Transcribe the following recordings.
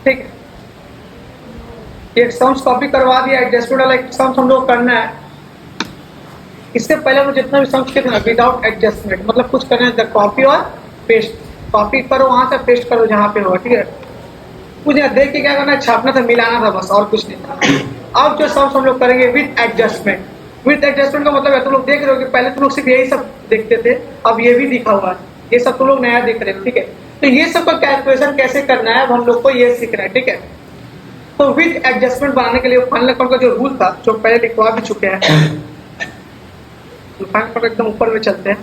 ठीक है, एक सम्स कॉपी करवा दिया, एडजस्टमेंट वाला एक सम्स हम लोग करना है। इससे पहले हम लोग जितना भी सम्स किए थे ना विदाउट एडजस्टमेंट, मतलब कुछ करना है, कॉपी और पेस्ट, कॉपी करो वहां से, पेस्ट करो जहां पे हो, ठीक है। मुझे देख के क्या करना है, छापना था, मिलाना था, बस और कुछ नहीं था। अब जो सम्स हम लोग करेंगे विद एडजस्टमेंट। विद एडजस्टमेंट का मतलब है, तुम लोग देख रहे हो कि पहले तुम लोग सिर्फ यही सब देखते थे, अब ये भी दिखा हुआ है, ये सब तुम लोग नया देख रहे हो, ठीक है। तो ये सब का कैलकुलेशन कैसे करना है, अब हम लोग को ये सीखना है, ठीक है। तो विद एडजस्टमेंट बनाने के लिए फाइनल अकाउंट का जो रूल था, जो पहले लिखवा भी चुके हैं, फाइनल अकाउंट एकदम ऊपर में चलते हैं,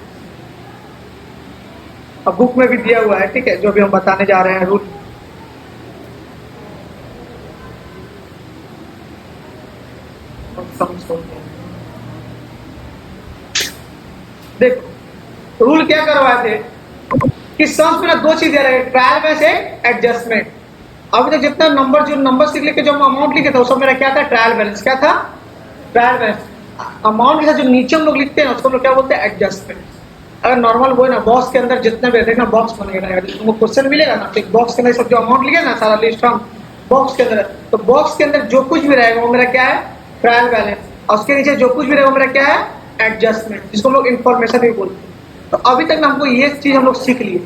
अब बुक में भी दिया हुआ है, ठीक है, जो भी हम बताने जा रहे हैं रूल। देखो रूल क्या करवाए थे कि सम्स में ना दो चीजें रहे, ट्रायल बैलेंस है, एडजस्टमेंट। अभी तक जितना नंबर जो नंबर लिख के जो अमाउंट लिखे थे, उसमें मेरा क्या था, ट्रायल बैलेंस। क्या था, ट्रायल बैलेंस। अमाउंट के साथ जो नीचे हम लोग लिखते हैं उसको हम लोग क्या बोलते हैं, एडजस्टमेंट। अगर नॉर्मल वो है ना, बॉक्स के अंदर जितने भी रहेगा ना, बॉक्स बनेगा, तुमको क्वेश्चन मिलेगा ना, तो बॉक्स के अंदर सब जो अमाउंट लिखे ना, सारा लिस्ट हम बॉक्स के अंदर, तो बॉक्स के अंदर जो कुछ भी रहेगा वो मेरा क्या है, ट्रायल बैलेंस, और उसके नीचे जो कुछ भी रहेगा वो मेरा क्या है, एडजस्टमेंट, जिसको हम लोग इन्फॉर्मेशन भी बोलते हैं। तो अभी तक ना हमको ये चीज हम लोग सीख लिए,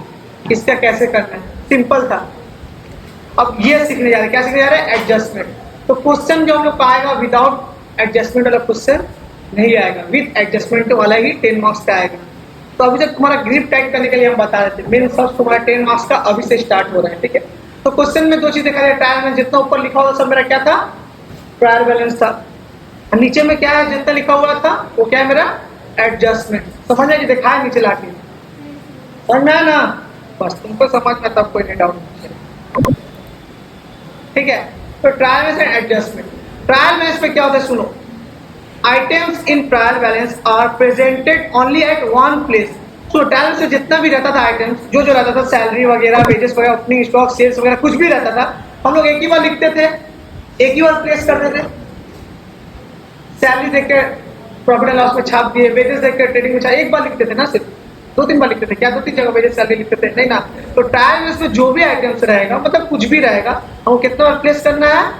इसका कैसे करना है, सिंपल था। अब ये सीखने जा रहे हैं, क्या सीखने जा रहे हैं, एडजस्टमेंट। तो क्वेश्चन जो हम लोग का आएगा विदाउट एडजस्टमेंट वाला क्वेश्चन नहीं आएगा, विद एडजस्टमेंट वाला ही 10 मार्क्स का आएगा। तो अभी तक तुम्हारा ग्रिप टाइट करने के लिए हम बता रहे थे, मेन सब तुम्हारा 10 मार्क्स का अभी से स्टार्ट हो रहा है, ठीक है। तो क्वेश्चन में दो चीज देखा जाए, ट्रायल बैलेंस, जितना ऊपर लिखा हुआ सब मेरा क्या था, ट्रायल बैलेंस था, नीचे में क्या है, जितना लिखा हुआ था वो क्या है, मेरा एडजस्टमेंट। समझ आएगी, देखा है नीचे लाके, समझ में आया ना, बस तुमको समझ में, तब कोई नहीं डाउट, ठीक है। तो trial balance and adjustment. Trial balance में क्या होता है, सुनो, items in trial balance are presented only at one place. So trial balance में जितना भी रहता था आइटम्स, जो जो रहता था, सैलरी वगैरह, वेजेस वगैरह, ओपनिंग स्टॉक, सेल्स वगैरह, कुछ भी रहता था, हम लोग एक ही बार लिखते थे, एक ही बार प्लेस करते थे। सैलरी देख के प्रॉफिट एंड लॉस में छाप दिए, वेजेस देख के ट्रेडिंग में छाप, एक बार लिखते थे ना, सिर्फ 2-3 बार लिखते थे क्या, 2-3 जगह वेजेस सैलरी लिखते थे, नहीं ना। तो ट्रायल बैलेंस में जो भी आइटम्स रहेगा, मतलब कुछ भी रहेगा, हमको कितना बार प्लेस करना है,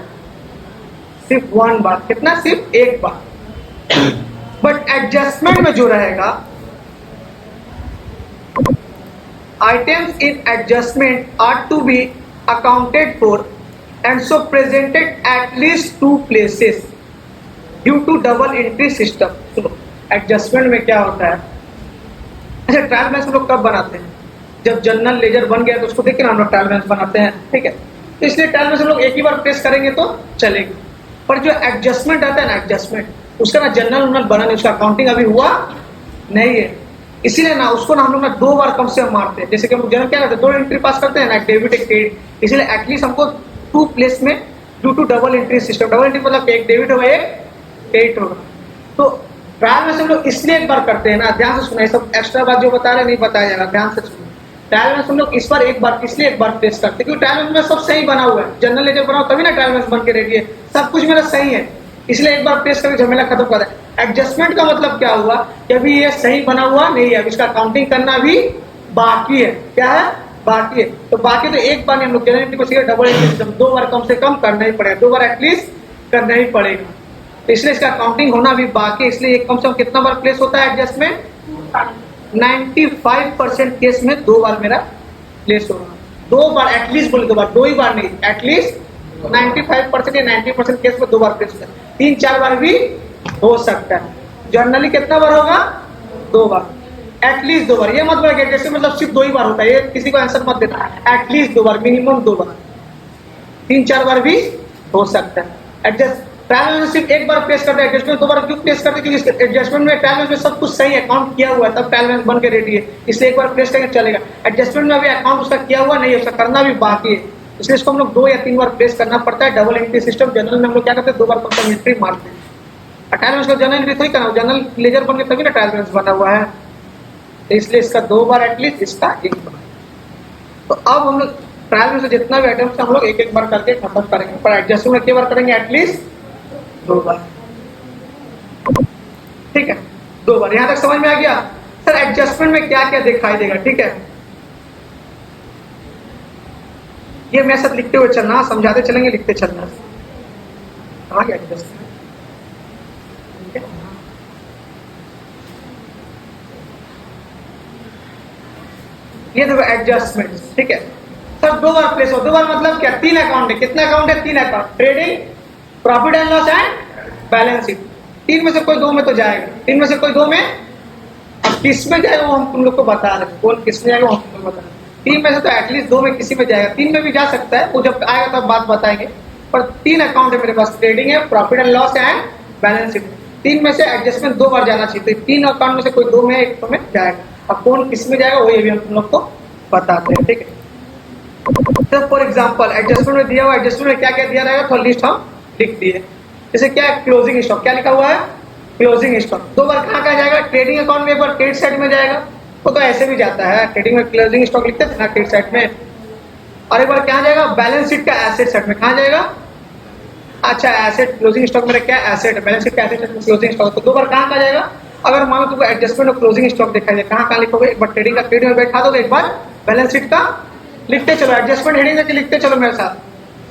सिर्फ 1 बार। कितना, सिर्फ 1 बार। बट एडजस्टमेंट में जो रहेगा, items in adjustment are to be accounted for and so presented at least 2 places due to double entry system. सुनो, एडजस्टमेंट में क्या होता है, अच्छा ट्रायल बैलेंस हम लोग कब बनाते हैं, जब जनरल लेजर बन गया तो उसको देख के हम लोग ट्रायल बैलेंस बनाते हैं, ठीक है। तो इसलिए ट्रायल बैलेंस हम लोग एक ही बार प्रेस करेंगे तो चलेगा, पर जो एडजस्टमेंट आता है ना, एडजस्टमेंट, उसका ना जनरल उन्नत बना नहीं, उसका अकाउंटिंग अभी हुआ नहीं है, इसीलिए ना उसको ना हम लोग ना 2 बार कम से कम मारते हैं। जैसे कि हम जनरल क्या करते हैं, 2 एंट्री पास करते हैं ना, डेबिट एक क्रेडिट, इसलिए एटलीस्ट हमको 2 प्लेस में due to double entry system, double entry मतलब एक डेबिट होगा, एक क्रेडिट होगा। तो ट्रायल में से हम लोग इसलिए एक बार करते हैं ना, ध्यान से सुना, सब एक्स्ट्रा बात जो बता रहे नहीं बताया जाएगा, ध्यान से सुनो। ट्रायल में हम लोग इस बार एक बार, इसलिए एक बार प्लेस करते हैं क्योंकि ट्रायल में सब सही बना हुआ है, जनरल लेजर बनाओ तभी ना ट्रायल में बन के रेडी है, सब कुछ मेरा सही है, इसलिए एक बार प्रेस करके झमेला खत्म कर है। एडजस्टमेंट का मतलब क्या हुआ कि अभी ये सही बना हुआ नहीं है, इसका काउंटिंग करना भी बाकी है। क्या है, बाकी है। तो बाकी तो एक बार नहीं, हम लोग जनरल एंट्री को सीधे डबल एंट्री 2 बार कम से कम करना ही पड़ेगा, 2 बार एटलीस्ट करना ही पड़ेगा, तो इसलिए इसका काउंटिंग होना भी बाकी है। इसलिए कम से कम कितना बार प्लेस होता है एडजस्टमेंट, 95% केस में 2 बार मेरा प्लेस होगा, 2 बार एटलीस्ट, बोले 2 बार, 2 ही बार नहीं, एटलीस्ट 95% या 90% केस में 2 बार प्लेस होता है, 3-4 बार भी हो सकता है। जनरली कितना बार होगा, 2 बार, एटलीस्ट 2 बार। ये मत बोला जैसे मतलब सिर्फ 2 ही बार होता है, ये किसी को आंसर मत देना, एटलीस्ट 2 बार, मिनिमम 2 बार, 3-4 बार भी हो सकता है। एडजस्ट ट्रायल में सिर्फ एक बार प्लेस करते हैं, एडजस्टमेंट 2 बार क्यों प्लेस करते हैं, क्योंकि एडजस्टमेंट में ट्रायल में सब कुछ सही है, अकाउंट किया हुआ है, तब ट्रायल में बन के रेडी है, इसलिए एक बार प्लेस करके चलेगा। एडजस्टमेंट में अभी अकाउंट उसका किया हुआ नहीं है, उसका करना भी बाकी है, इसलिए इसको हम लोग 2 या 3 बार प्लेस करना पड़ता है। डबल एंट्री सिस्टम जनरल में हम लोग क्या करते हैं, 2 बार कम एंट्री मारते हैं। ट्रायल में जनरल एंट्री थोड़ी करना, जनरल लेजर बन के तभी ना ट्रायल बैलेंस बना हुआ है, तो इसलिए इसका 2 बार एटलीस्ट, इसका 1 बार। तो अब हम लोग ट्रायल में से जितना भी आइटम्स हम लोग एक बार करके खत्म करेंगे, पर एडजस्टमेंट में कितनी बार करेंगे, एटलीस्ट 2 बार, ठीक है, 2 बार। यहां तक समझ में आ गया सर, एडजस्टमेंट में क्या क्या दिखाई देगा, ठीक है। ये मेरे साथ लिखते हुए चलना, समझाते चलेंगे लिखते चलना। कहाँ गया एडजस्टमेंट? ये देखो एडजस्टमेंट, ठीक है सर। 2 बार प्लेस हो, 2 बार मतलब क्या? 3 अकाउंट है। कितना अकाउंट है? 3 account, trading, profit and loss and balance sheet. 3 में से कोई 2 में तो जाएगा, 3 में से कोई 2 में। अब किस में जाएगा वो हम तुम लोग को बता रहे, कौन किस में जाएगा वो हम तुम लोग बता रहे। 3 में से तो एटलीस्ट 2 में किसी में जाएगा, 3 में भी जा सकता है, वो जब आएगा तब बात बताएंगे। पर 3 अकाउंट है मेरे पास, ट्रेडिंग है, profit and loss and balance sheet. 3 में से एडजस्टमेंट 2 बार जाना चाहिए, तो 3 अकाउंट में से कोई 2 में, 1 में जाएगा। अब कौन किस में जाएगा वही अभी हम तुम लोग को बताते हैं, ठीक है। तो फॉर एग्जांपल एडजस्टमेंट में दिया हुआ, एडजस्टमेंट में क्या क्या दिया रहेगा तो लिस्ट हम लिख दिए। जैसे क्या है? क्लोजिंग स्टॉक, क्या लिखा हुआ है? Closing stock. 2 बार कहाँ कहाँ जाएगा? ट्रेडिंग अकाउंट में, एक बार क्रेडिट साइड में जाएगा, वो तो ऐसे भी जाता है, ट्रेडिंग में क्लोजिंग स्टॉक लिखते थे ना क्रेडिट साइड में। और एक बार क्या जाएगा? बैलेंस शीट का एसेट साइड में। कहाँ जाएगा? अच्छा एसेट, क्लोजिंग स्टॉक में क्या एसेट है, बैलेंस शीट का एसेट साइड में क्लोजिंग स्टॉक। तो 2 बार कहाँ कहाँ जाएगा? अगर मान लो तुमको एडजस्टमेंट और क्लोजिंग स्टॉक दिखाई दे, कहाँ कहाँ लिखोगे? एक बार ट्रेडिंग का ट्रेडिंग में बैठा दोगे, एक बार बैलेंस शीट का लिखते चलो, एडजस्टमेंट हेडिंग करके लिखते चलो मेरे साथ,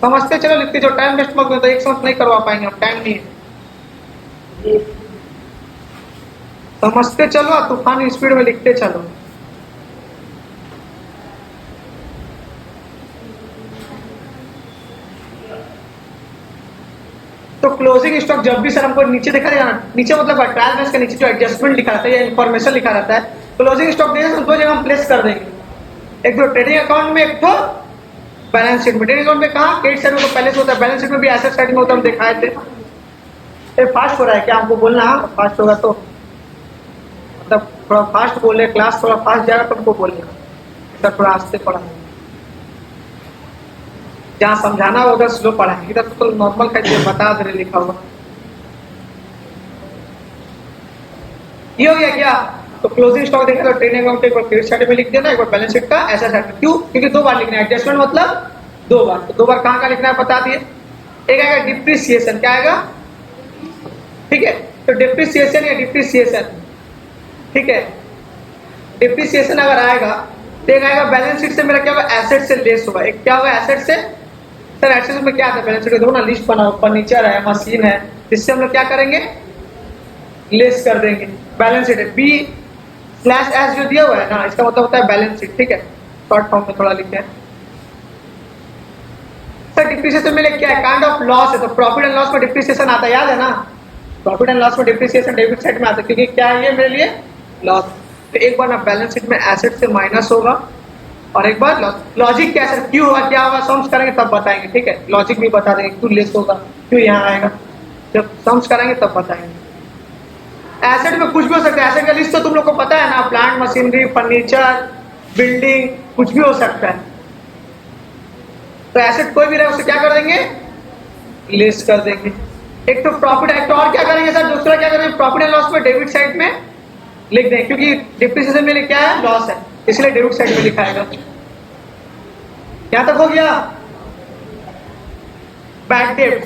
समझते चलो लिखते चलो। टाइम वेस्ट मत, तो एक साथ नहीं करवा पाएंगे हम, टाइम नहीं है। समझते चलो, तूफान स्पीड में लिखते चलो। तो क्लोजिंग स्टॉक जब भी सर हमको नीचे दिखा देगा ना, नीचे मतलब ट्रायल बैलेंस के नीचे जो एडजस्टमेंट लिखा रहता है या इन्फॉर्मेशन लिखा रहता है, क्लोजिंग स्टॉक देगा तो 2 जगह हम प्लेस कर देंगे, एक तो ट्रेडिंग अकाउंट में, एक तो बैलेंस शीट में। ट्रेडिंग अकाउंट में कहाँ? क्रेडिट साइड में तो पहले से होता है, बैलेंस शीट में भी एसेट साइड में होता है, हम दिखाए थे। ये फास्ट हो रहा है क्या? हमको बोलना फास्ट होगा तो मतलब थोड़ा फास्ट बोले, क्लास थोड़ा फास्ट जाएगा तो हमको बोलेगा, इधर थोड़ा आस्ते पढ़ा, जहाँ समझाना हो उधर स्लो पढ़ाएंगे, इधर तो नॉर्मल करके बता दे लिखा हुआ। ये हो गया क्या? तो क्लोजिंग स्टॉक देखा तो ट्रेडिंग अकाउंट एक बार क्रेडिट साइड में लिख देना, एक बार बैलेंस शीट का ऐसा साइड में। क्यों? क्योंकि 2 बार लिखना है, एडजस्टमेंट मतलब 2 बार। तो 2 बार कहाँ कहाँ लिखना है बता दिए। एक आएगा डिप्रिसिएशन, क्या आएगा? ठीक है, तो डिप्रिसिएशन या डिप्रिसिएशन, ठीक है, डिप्रिसिएशन अगर आएगा तो एक आएगा बैलेंस शीट से मेरा क्या होगा? एसेट से लेस होगा। एक क्या होगा? एसेट से। सर एसेट में क्या आता है? बैलेंस शीट देखो ना, लिस्ट बना हो, फर्नीचर है, मशीन है, इससे हम लोग क्या करेंगे? लेस कर देंगे। बैलेंस शीट है B/S जो दिया हुआ है ना, इसका मतलब होता है बैलेंस शीट, ठीक है, शॉर्ट फॉर्म में थोड़ा लिखे हैं। सर डिप्रिसिएशन में क्या है? काइंड ऑफ लॉस है, तो प्रॉफिट एंड लॉस में डिप्रिसिएशन आता है, याद है ना? प्रॉफिट एंड लॉस में डिप्रिसिएशन डेबिट साइड में आता है, क्योंकि क्या है ये मेरे लिए? लॉस। तो एक बार ना बैलेंस शीट में एसेट से माइनस होगा और एक बार लॉस। लॉजिक क्या सर? क्यों होगा, क्या होगा, सम्स करेंगे तब बताएंगे, ठीक है, लॉजिक भी बता देंगे क्यों लेस होगा, क्यों यहाँ आएगा, जब सम्स कराएंगे तब बताएंगे। एसेट में कुछ भी हो सकता है, एसेट का लिस्ट तो तुम लोग को पता है ना, प्लांट मशीनरी, फर्नीचर, बिल्डिंग, कुछ भी हो सकता है। तो एसेट कोई भी रहे उसे क्या कर देंगे? लेस कर देंगे। एक तो प्रॉफिट है, तो और क्या करेंगे सर? दूसरा क्या करेंगे? प्रॉफिट एंड लॉस में डेबिट साइड में लिख दें, क्योंकि डिप्रिसिएशन में क्या है? लॉस है, इसलिए डेबिट साइड में लिखाएगा। क्या तक हो गया? बैड डेट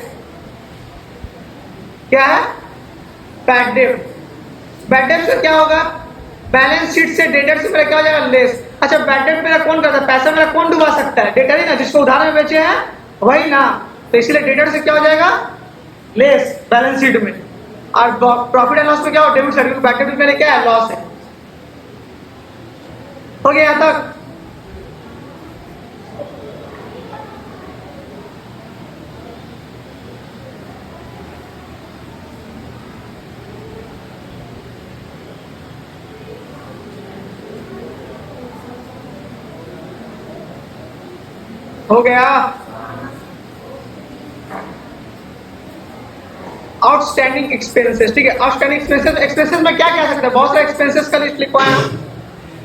क्या है? Bad debt. बैड डेट से क्या होगा? बैलेंस शीट से डेटर से मेरा क्या हो जाएगा? लेस। अच्छा बैड डेट मेरा कौन करता है? पैसा मेरा कौन डुबा सकता है? डेटर ही ना, जिसको उधार में बेचे हैं वही ना, तो इसलिए डेटर से क्या हो जाएगा? लेस बैलेंस शीट में। और प्रॉफिट एंड लॉस में क्या हो? डेबिट साइड, बैड डेट में मेरे क्या है? लॉस है। हो गया यहां तक? हो गया? आउटस्टैंडिंग एक्सपेंसेस, ठीक है, आउटस्टैंडिंग एक्सपेंसेस। एक्सपेंसेस में क्या क्या सकता है? बहुत सारे एक्सपेंसेस का लिस्ट लिखवाया है,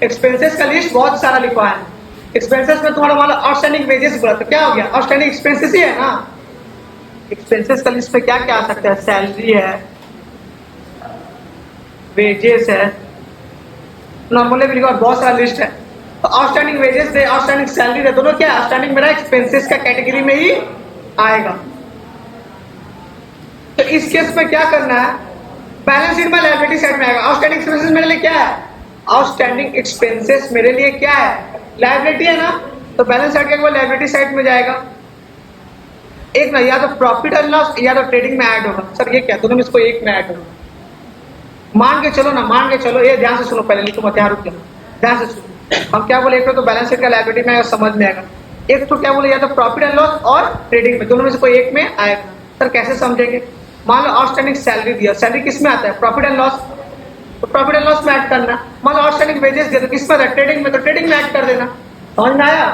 एक्सपेंसेस का लिस्ट बहुत सारा लिखवाया है। एक्सपेंसेस में तुम्हारा वाला आउटस्टैंडिंग वेजेस बोला, तो क्या हो गया? आउटस्टैंडिंग एक्सपेंसेस ही है ना। एक्सपेंसेस का लिस्ट में क्या क्या आ सकता है? सैलरी है, वेजेस है, नॉर्मली भी लिखा, बहुत सारा लिस्ट है। तो आउटस्टैंडिंग वेजेस दे, आउटस्टैंडिंग सैलरी दे, दोनों क्या? आउटस्टैंडिंग मेरा एक्सपेंसेस का कैटेगरी में ही आएगा। तो इस केस में क्या करना है? बैलेंस शीट में लायबिलिटी साइड में आएगा। आउटस्टैंडिंग एक्सपेंसेस मेरे लिए क्या है? आउटस्टैंडिंग एक्सपेंसेस मेरे लिए क्या है? लायबिलिटी है ना, तो बैलेंस साइड क्या लायबिलिटी साइड में जाएगा। एक ना, या तो प्रॉफिट एंड लॉस या तो ट्रेडिंग में ऐड होगा। सर ये क्या, दोनों में इसको एक में ऐड होगा। मान के चलो ना, मान के चलो, ये ध्यान से सुनो, पहले नहीं तो मत यहाँ रुक जाओ, ध्यान से सुनो। हम क्या बोले, एक तो बैलेंस शीट का लायबिलिटी में आएगा, समझ में आएगा। एक तो क्या बोले, या तो प्रॉफिट एंड लॉस और ट्रेडिंग में, दोनों में से कोई एक में आएगा। सर कैसे समझेंगे, मान लो आउटस्टैंडिंग सैलरी दिया, सैलरी किस में आता है, प्रॉफिट एंड लॉस, तो प्रॉफिट एंड लॉस में ऐड करना। मान लो आउटस्टैंडिंग वेजेस दिया तो किस में आता है, ट्रेडिंग में, तो ट्रेडिंग में ऐड कर देना। समझ में आया,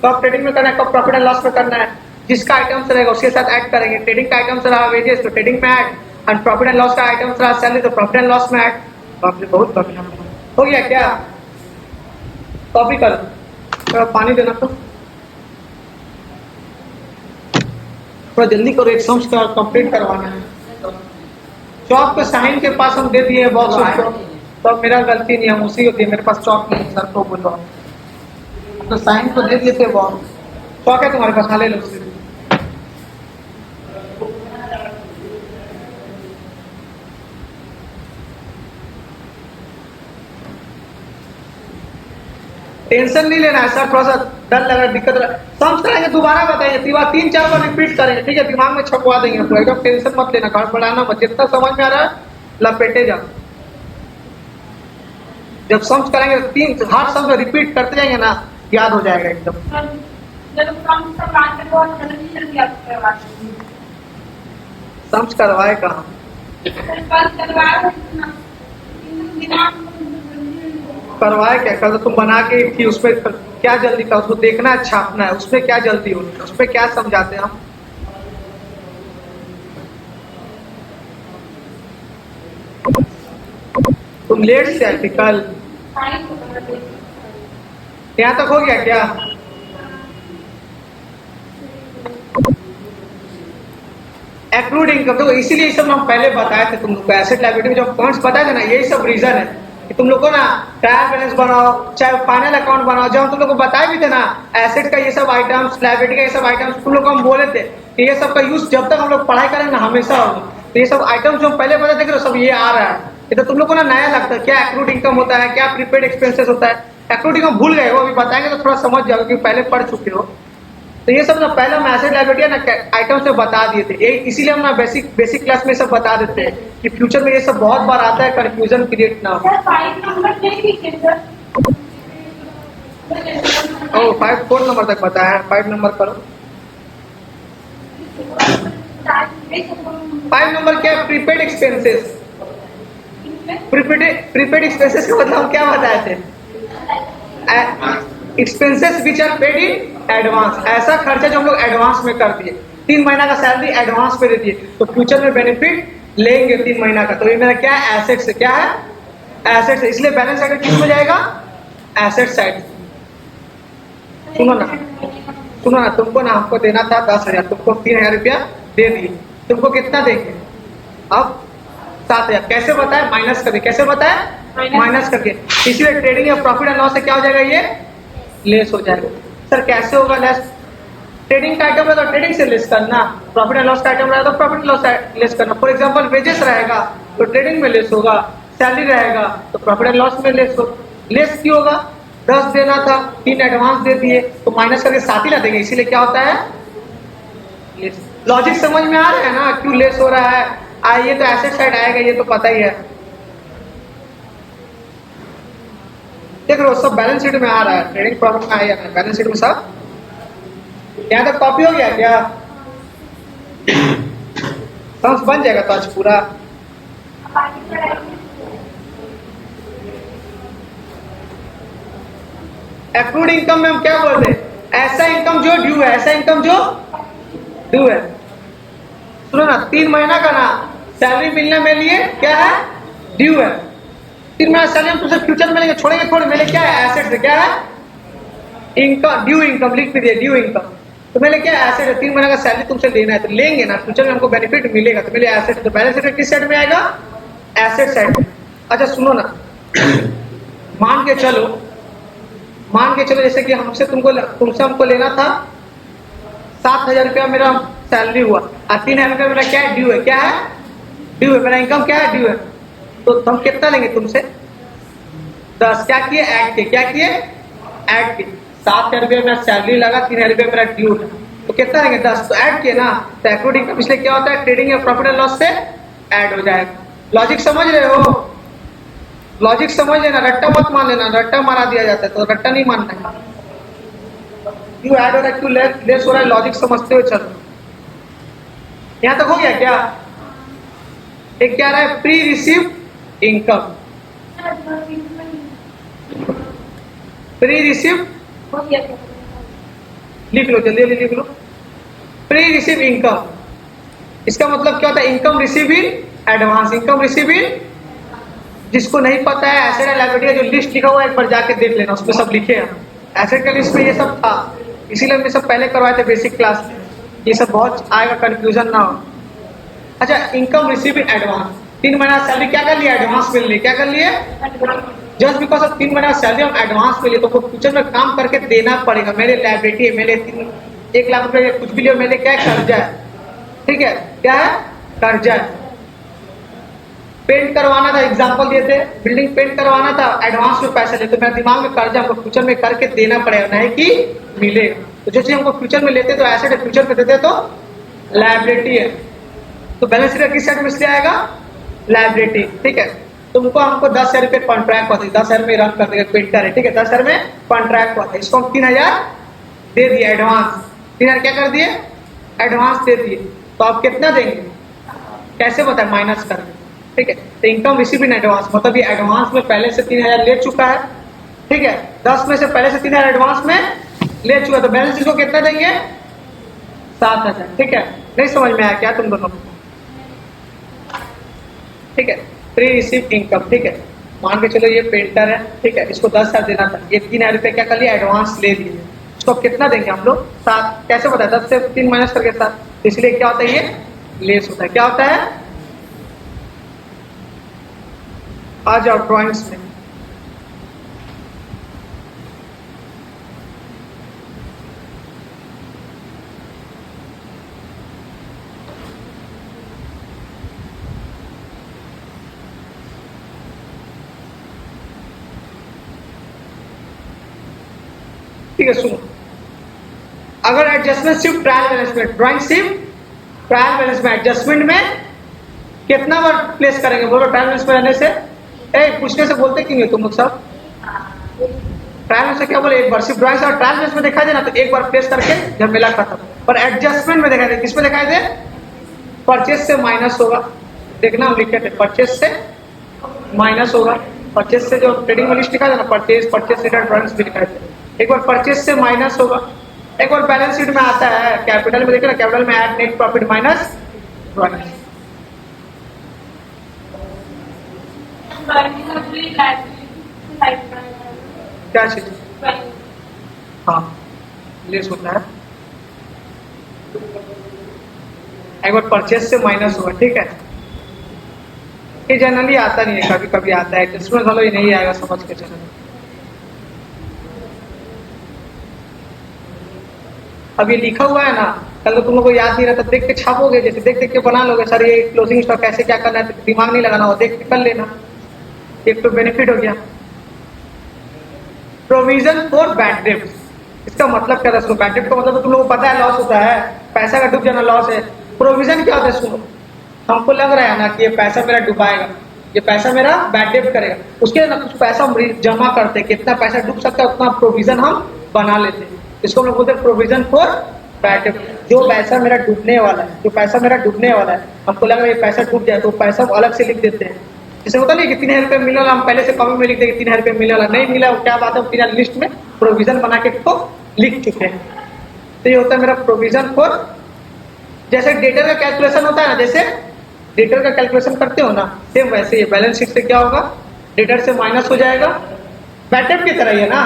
कब ट्रेडिंग में करना है, कब प्रॉफिट एंड लॉस में करना है। जिसका आइटम्स रहेगा उसके साथ ऐड करेंगे। ट्रेडिंग का आइटम्स रहा वेजेस तो ट्रेडिंग में add, and profit and loss का आइटम्स रहा सैलरी तो प्रॉफिट एंड लॉस में ऐड। बहुत हो गया क्या, कॉपी कर, थोड़ा पानी देना तो, थोड़ा जल्दी करो, एक समझ कर कंप्लीट करवाना है। चौक पे साइन के पास हम दे दिए बॉक्स को, तो मेरा गलती नहीं, हम उसी को दिए, मेरे पास चौक नहीं, सर को बोलो तो साइन को दे दिए थे बॉक्स। चौक है तुम्हारे पास, हाँ ले लो उससे। टेंशन नहीं लेना है सर, थोड़ा सा डर लग रहा है, दिक्कत लग, समझ कराएंगे, दोबारा बताइए, 3-4 बार रिपीट करेंगे, ठीक है, दिमाग में छपवा देंगे पूरा, एकदम टेंशन मत लेना, गड़बड़ाना मत, जितना समझ में आ रहा है लपेटे जाओ। जब समझ कराएंगे हर शब्द रिपीट करते जाएंगे ना, याद हो जाएगा एकदम। समझ करवाए कहाँ, करवाए क्या, कल तुम बना के थी, उसमें क्या जल्दी का, उसको देखना है, छापना है, उसमें क्या जल्दी होनी है, उसमें क्या समझाते हैं हम। तुम लेट से आए थे कल, यहाँ तक हो गया क्या, एक्रूड इनकम, तो इसीलिए ये सब हम पहले बताए थे तुम लोग को, एसेट लायबिलिटी में जो पॉइंट्स बताए थे ना, यही सब रीजन है कि तुम लोग को ना ट्रायल बैलेंस बनाओ, चाहे फाइनल अकाउंट बनाओ, जब हम तुम लोग को बताए भी थे ना एसेट का ये सब आइटम्स, लायबिलिटी का ये सब आइटम्स, तुम लोग को हम बोले थे कि ये सब का यूज जब तक हम लोग पढ़ाई करेंगे ना हमेशा होगा। तो ये सब आइटम्स जो हम पहले बताते थे सब ये आ रहा है, ये तो तुम लोग को ना नया लगता है, क्या एक्रूड इनकम होता है, क्या प्रीपेड एक्सपेंसेस होता है। एक्रूड इनकम भूल गए हो, अभी बताएंगे तो थोड़ा समझ जाओगे क्योंकि पहले पढ़ चुके हो। तो ये सब ना पहले हम एसेट लायबिलिटी ना आइटम से बता दिए थे, इसीलिए हम ना बेसिक क्लास में सब बता देते हैं कि फ्यूचर में ये सब बहुत बार आता है, कंफ्यूजन क्रिएट ना हो। 4 नंबर तक बताया है, 5 नंबर करो। 5 नंबर क्या है, प्रीपेड एक्सपेंसेस। प्रीपेड एक्सपेंसेस का मतलब हम क्या बताए थे, expenses which are paid in advance, ऐसा खर्चा जो हम लोग एडवांस में कर दिए, 3 महीना का सैलरी एडवांस पे दे दिए, तो फ्यूचर में बेनिफिट लेंगे 3 महीना का। तो ये मेरा क्या है, एसेट से, क्या है, एसेट से, इसलिए बैलेंस साइड किस में जाएगा, एसेट साइड। सुनो ना, तुमको ना हमको देना था 10,000, तुमको 3,000 रुपया दे दिए, तुमको कितना देंगे अब, 7,000। कैसे बताए, माइनस करके, कैसे बताए, माइनस करके। इसीलिए ट्रेडिंग या प्रॉफिट एंड लॉस से क्या हो जाएगा, ये लेस हो जाएगा। सर कैसे होगा लेस, ट्रेडिंग का आइटम रहेगा तो ट्रेडिंग से लेस करना, प्रॉफिट एंड लॉस का आइटम रहेगा तो प्रॉफिट लॉस लेस करना। फॉर एग्जांपल वेजेस रहेगा तो ट्रेडिंग में लेस होगा, सैलरी रहेगा तो प्रॉफिट एंड लॉस में लेस होगा। लेस क्यों होगा, 10 देना था, 3 एडवांस दे दिए, तो माइनस करके 7 ही ला देंगे, इसीलिए क्या होता है लेस। लॉजिक समझ में आ रहा है ना, क्यों लेस हो रहा है। ये तो एसेट साइड आएगा, ये तो पता ही है, देख लो सब बैलेंस शीट में आ रहा है, ट्रेडिंग प्रॉफिट में आया है, बैलेंस शीट में सब। यहाँ तक कॉपी हो गया क्या, समझ बन जाएगा तो आज पूरा। एक्रूड इनकम में हम क्या बोलते हैं, ऐसा इनकम जो ड्यू है, ऐसा इनकम जो ड्यू है। सुनो ना, 3 महीना का ना सैलरी मिलने में लिए क्या है, ड्यू है। 3 महीना सैलरी हम तुमसे फ्यूचर मिलेंगे, छोड़ेंगे थोड़े, मेरे क्या है, एसेट से, क्या है, इनकम, ड्यू इनकम लिख दिए, ड्यू इनकम। तो मेरे क्या एसेट है, 3 महीने का सैलरी तुमसे लेना है तो लेंगे ना, फ्यूचर में हमको बेनिफिट मिलेगा, तो मेरे एसेट है, तो बैलेंस शीट किस साइड में आएगा, एसेट साइड। अच्छा सुनो ना, मान के चलो जैसे कि तुमसे हमको लेना था 7,000 रुपया मेरा सैलरी हुआ, और 3,000 रुपया मेरा क्या है, ड्यू है, क्या है, ड्यू है, मेरा इनकम क्या है, ड्यू है। तो हम कितना लेंगे तुमसे, 10, क्या किए, ऐड किए, क्या किए, ऐड किए। 7,000 रुपये मेरा सैलरी लगा, 3,000 रुपये मेरा ड्यू है, तो कितना देंगे 10, तो ऐड किए ना, तो एक्रूड इनकम इसलिए क्या होता है ट्रेडिंग या प्रॉफिट एंड लॉस से ऐड हो जाएगा। लॉजिक समझ रहे हो? लॉजिक समझ लेना, रट्टा मत मान लेना, रट्टा मारा दिया जाता है तो रट्टा नहीं मानना है। क्यों ऐड हो रहा है, क्यों लेस हो रहा है, लॉजिक समझते हुए चलो। यहां तक हो गया क्या? एक क्या रहा है, pre receive income, pre receive, लिख लो जल्दी जल्दी लिख लो, प्री रिसीव इनकम। इसका मतलब क्या होता है, income receive in advance, income receive in, जिसको नहीं पता है एसेट एंड लायबिलिटी का जो लिस्ट लिखा हुआ है एक बार जाके देख लेना, उसमें सब लिखे हैं। एसेट के लिस्ट में ये सब था, इसीलिए हमने सब पहले करवाए थे बेसिक क्लास में, ये सब बहुत आएगा, कंफ्यूजन ना हो। अच्छा, इनकम रिसीव इन एडवांस, 3 महीना सैलरी क्या कर लिया, एडवांस मिल ली, क्या कर लिए, जस्ट बिकॉज ऑफ 3 महीना सैलरी हम एडवांस में लिए, तो फ्यूचर में काम करके देना पड़ेगा। मेरे लायबिलिटी है, मेरे 1 लाख रुपए कुछ भी लियो, मेरे क्या है, कर्जा है, ठीक है, क्या है, कर्जा है। पेंट करवाना था, एग्जांपल दिए थे, बिल्डिंग पेंट करवाना था, एडवांस में पैसा लेते, मेरे दिमाग में कर्जा, हमको फ्यूचर में करके देना पड़ेगा, नहीं कि मिलेगा। तो जो चीज हमको फ्यूचर में लेते तो एसेट है, फ्यूचर में देते तो लायबिलिटी है। तो बैलेंस शीट किस साइड में इसलिए आएगा, लायबिलिटी, ठीक है। तुमको हमको 10,000 रुपये कॉन्ट्रैक्ट होती है, 10,000 में रन कर देगा, पेंटर है, ठीक है, 10,000 में कॉन्ट्रैक्ट होता है, इसको हम 3,000 दे दिए एडवांस, 3,000 क्या कर दिए, एडवांस दे दिए। तो आप कितना देंगे, कैसे बताए, माइनस कर देंगे, ठीक है। तो इनकम रिसीव इन एडवांस मतलब ये एडवांस में पहले से 3,000 ले चुका है, ठीक है, 10 में से पहले से 3,000 एडवांस में ले चुका है, तो बैलेंस शीट को कितना देंगे, 7,000, ठीक है। नहीं समझ में आया क्या तुम दोनों, ठीक है। प्री रिसीव इनकम, ठीक है, मान के चलो ये पेंटर है, ठीक है, इसको 10,000 देना था, ये 3,000 रुपये क्या कर लिया, एडवांस ले लिए, इसको कितना देंगे हम लोग, 7, कैसे बताया, 10 से 3 माइनस करके 7, इसलिए क्या होता है, ये लेस होता है, क्या होता है। आ जाओ ड्रॉइंग्स में, ठीक है, सुनो, अगर एडजस्टमेंट सिर्फ ट्रायल बैलेंस में, ड्राइंग सिर्फ ट्रायल बैलेंस में, एडजस्टमेंट में कितना बार प्लेस करेंगे, बोलो, ट्रायल बैलेंस में रहने से, पूछने से बोलते क्यों नहीं तुम लोग सब, ट्रायल बैलेंस से क्या बोले, एक बार सिर्फ ड्राइंग और ट्रायल बैलेंस में दिखाई देना तो एक बार प्लेस करके झमेला खत्म, और एडजस्टमेंट में दिखाई दे, किसमें दिखाई दे, परचेज से माइनस होगा, देखना हम लिखे थे, परचेज से माइनस होगा, परचेज से जो ट्रेडिंग में लिस्ट दिखाई देना, परचेज, परचेज रिटर्न ड्रॉइंग्स भी दिखाई दे, एक बार परचेज से माइनस होगा, एक बार बैलेंस शीट में आता है, कैपिटल में देखिए ना, कैपिटल में add net profit minus drawings, क्या चीज, हाँ, लेस होता है, एक बार परचेज से माइनस होगा, ठीक है। ये जनरली आता नहीं है, कभी कभी आता है, जिसमें चलो ये नहीं आएगा, समझ के चलो। अब ये लिखा हुआ है ना, कल तो तुम लोग को याद नहीं रहता, देख के छापोगे, जैसे देख देख के बना लोगे, सर ये क्लोजिंग स्टॉक कैसे क्या करना है, दिमाग नहीं लगाना हो, देख के कर लेना, एक तो बेनिफिट हो गया। प्रोविजन फॉर बैड डेब्ट्स, इसका मतलब क्या था, सुनो, बैड डेब्ट का मतलब तो तुम लोग को पता है, लॉस होता है, पैसा का डूब जाना लॉस है। प्रोविजन क्या होता है, सुनो, हमको लग रहा है ना कि ये पैसा मेरा डुबाएगा, ये पैसा मेरा बैड डेब्ट करेगा, उसके ना कुछ पैसा हम जमा करते हैं, कितना पैसा डूब सकता है उतना प्रोविजन हम बना लेते हैं, इसको हम लोग बोलते हैं प्रोविजन फॉर बैड डेब्ट। जो पैसा मेरा डूबने वाला है, जो पैसा मेरा डूबने वाला है, हमको लग रहा है ये पैसा डूब जाए, तो पैसा अलग से लिख देते हैं, जैसे होता नहीं कि 3,000 रुपये मिला, हम पहले से कॉपी में लिख देंगे 3,000 रुपये मिला, नहीं मिला, क्या बात है, 3,000 लिस्ट में प्रोविजन बना के तो लिख चुके हैं, तो ये होता है मेरा प्रोविजन फॉर। जैसे डेटर का कैलकुलेशन होता है ना, जैसे डेटर का कैलकुलेशन करते हो ना, सेम वैसे ही बैलेंस शीट से क्या होगा, डेटर से माइनस हो जाएगा, बैड डेब्ट की तरह ही है ना,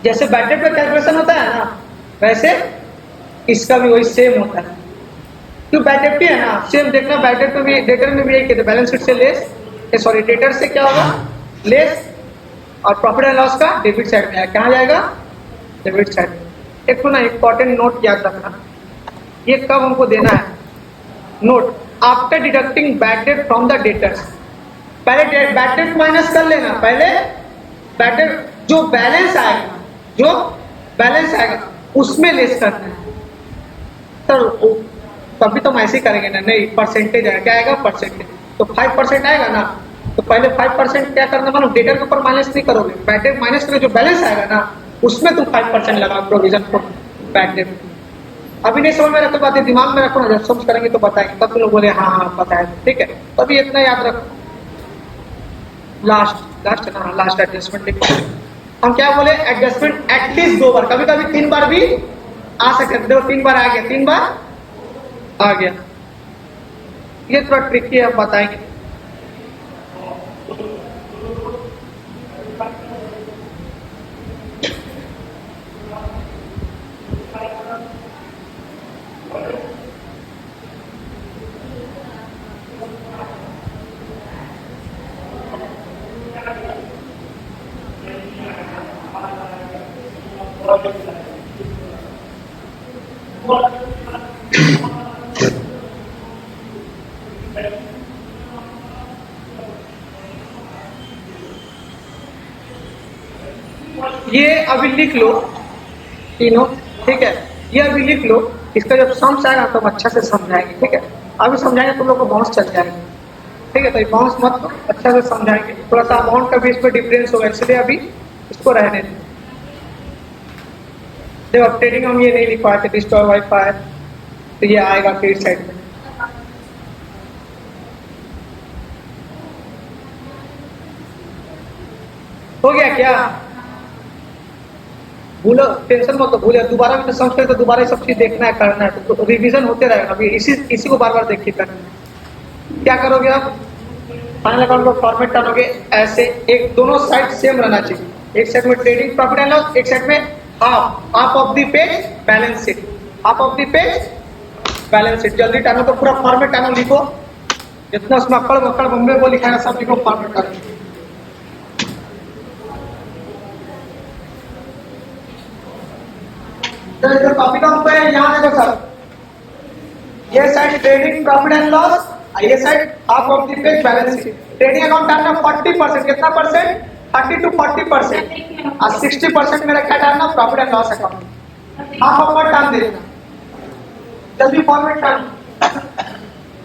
जैसे बैड डेब्ट का कैलकुलेशन होता है ना, वैसे इसका भी वही सेम होता है, क्यों बैड डेब्ट है ना, सेम देखना, बैड डेब्ट में भी, डेटर में भी यही, बैलेंस शीट से लेस, सॉरी डेटर से क्या होगा, लेस, और प्रॉफिट एंड लॉस का डेबिट साइड में, कहाँ जाएगा, डेबिट साइड में। एक तो ना इंपॉर्टेंट नोट याद रखना, ये कब हमको देना है, note, after deducting bad debt from the debtors, पहले बैड डेट माइनस कर लेना, पहले बैड डेट जो बैलेंस आएगा जो बैलेंस आएगा उसमें लेस करना है। सर तभी तो हम ऐसे ही करेंगे ना, नहीं परसेंटेज आएगा, क्या आएगा परसेंटेज, तो 5% आएगा ना, तो पहले 5% क्या करना, मानो डेटा के ऊपर माइनस नहीं करोगे, बैड डेट माइनस करोगे, जो बैलेंस आएगा ना उसमें तुम 5% लगाओ प्रोविजन फॉर बैड डेट। अभी नहीं समझ में रखो बात, दिमाग में रखो ना, जब समझ करेंगे तो बताएंगे, तब तुम लोग बोले हाँ हाँ पता है, ठीक है। तो अभी इतना याद रखो, लास्ट लास्ट ना, लास्ट एडजस्टमेंट लिखो। हम क्या बोले, एडजस्टमेंट एटलीस्ट 2 बार, कभी कभी 3 बार भी आ सकते हैं। देखो 3 बार आ गया, 3 बार आ गया, ये थोड़ा ट्रिकी है, हम बताएंगे। ये अभी लिख लो तीनों, ठीक है, ये अभी लिख लो। इसका जब सम्स आएगा तो हम अच्छा से समझाएंगे, ठीक है। अभी समझाएंगे तुम लोग को बाउंस चल जाएंगे, ठीक है। तो ये बाउंस मत करो, अच्छा से समझाएंगे, थोड़ा सा अमाउंट का भी इस पर डिफरेंस होगा, इसलिए अभी इसको रहने दें। जब अब ट्रेडिंग हम ये नहीं लिख पाए थे डिस्टॉर वाईफाई, तो ये आएगा फिर साइड में। हो गया क्या, भूलो, टेंशन मत लो, भूल दोबारा भी तो समझ कर, तो दोबारा ये सब चीज देखना है, करना है, तो रिवीजन होते रहेगा। अभी इसी को बार बार देखिए करना है। क्या करोगे आप, फाइनल अकाउंट को फॉर्मेट डालोगे ऐसे, एक दोनों साइड सेम रहना चाहिए, एक साइड में ट्रेडिंग प्रॉफिट एंड लॉस, एक साइड में half of the page balance sheet, half of the page balance sheet. जल्दी टानो तो पूरा फॉर्मेट टानो, लिखो जितना उसमें अकड़ बकड़ बम्बे को लिखा है सब लिखो, फॉर्मेट टानो। टॉपिक ऑफ पे यहाँ देखो सर, ये side trading profit and loss, ये side half of the page balance sheet. Trading account डालना 40%, कितना परसेंट, 30 to 40%, और 60% मेरा क्या डालना, profit and loss account. Half of मत डाल देना, जल्दी फॉर्मेट डाल,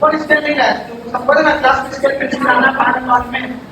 और स्केल नहीं है सबको ना, क्लास में स्केल कैसे डालना प्रॉफिट एंड लॉस में।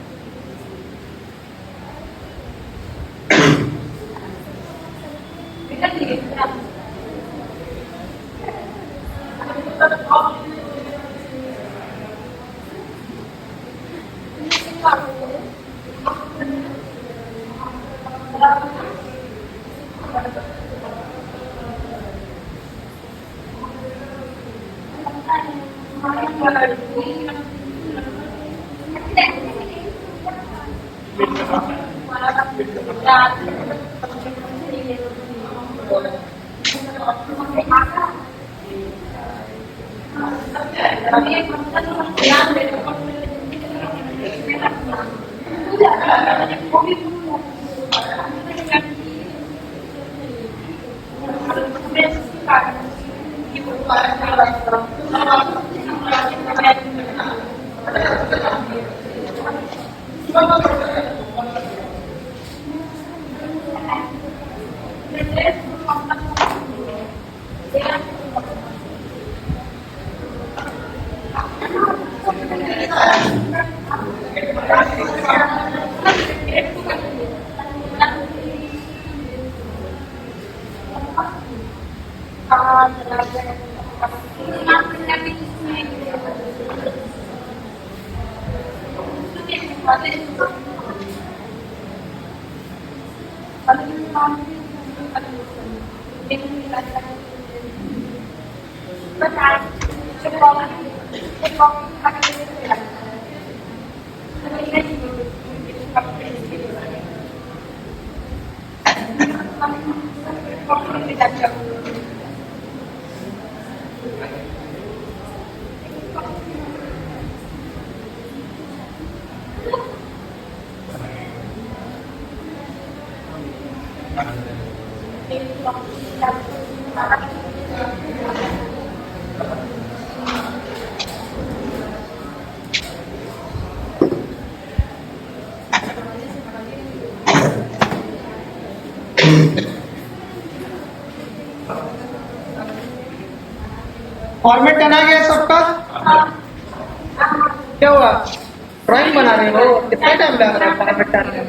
फॉर्मेट टन आ गया सबका? क्या हुआ, ड्राइंग बना रहे हो? कितना टाइम लग रहा है फॉर्मेट टन में?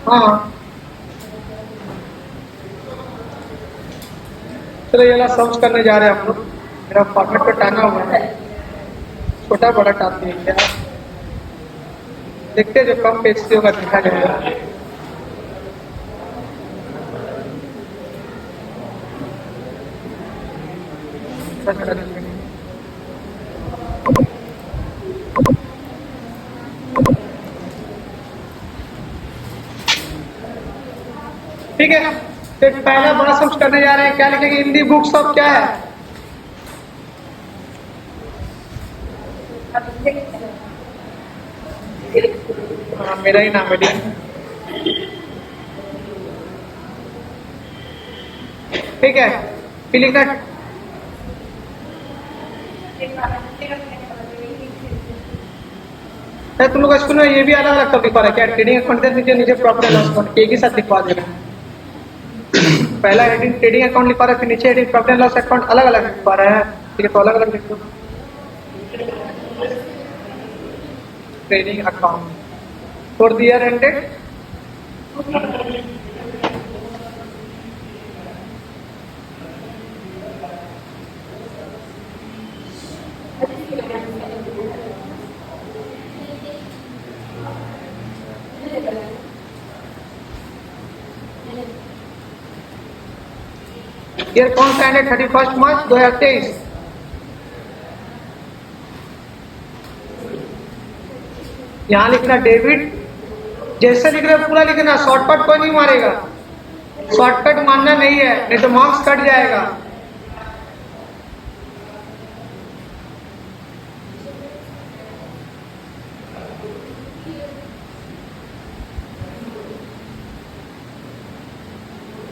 हाँ चलो ये सॉल्व करने जा रहे हैं हम लोग। मेरा फॉर्मेट पे टांगा हुआ है, छोटा बड़ा टापी है क्या, देखते हैं जो कम पेज से होगा दिखा जाएगा। ठीक है, तो पहला बड़ा सॉल्व करने जा रहे हैं। क्या लिखेंगे? इन दी बुक्स ऑफ क्या है? मेरा ही नाम है डी। ठीक है, फिर लिखना तुम लोग स्कूल में ये भी अलग अलग कब लिखवा रहा है क्या? ट्रेडिंग अकाउंट के नीचे नीचे प्रॉफिट एंड लॉस अकाउंट एक ही साथ लिखवा दे रहे हैं। पहला हेडिंग ट्रेडिंग अकाउंट लिखवा रहा है, फिर नीचे heading profit and loss account अलग अलग लिखवा रहा है। ठीक है, तो अलग अलग लिखो। Trading account for the year ended year कौन सा एंडेड 31 मार्च 2023। यहां लिखना डेबिट, जैसे लिख रहे पूरा लिखना, शॉर्टकट कोई नहीं मारेगा, शॉर्टकट मानना नहीं है, नहीं तो मार्क्स कट जाएगा।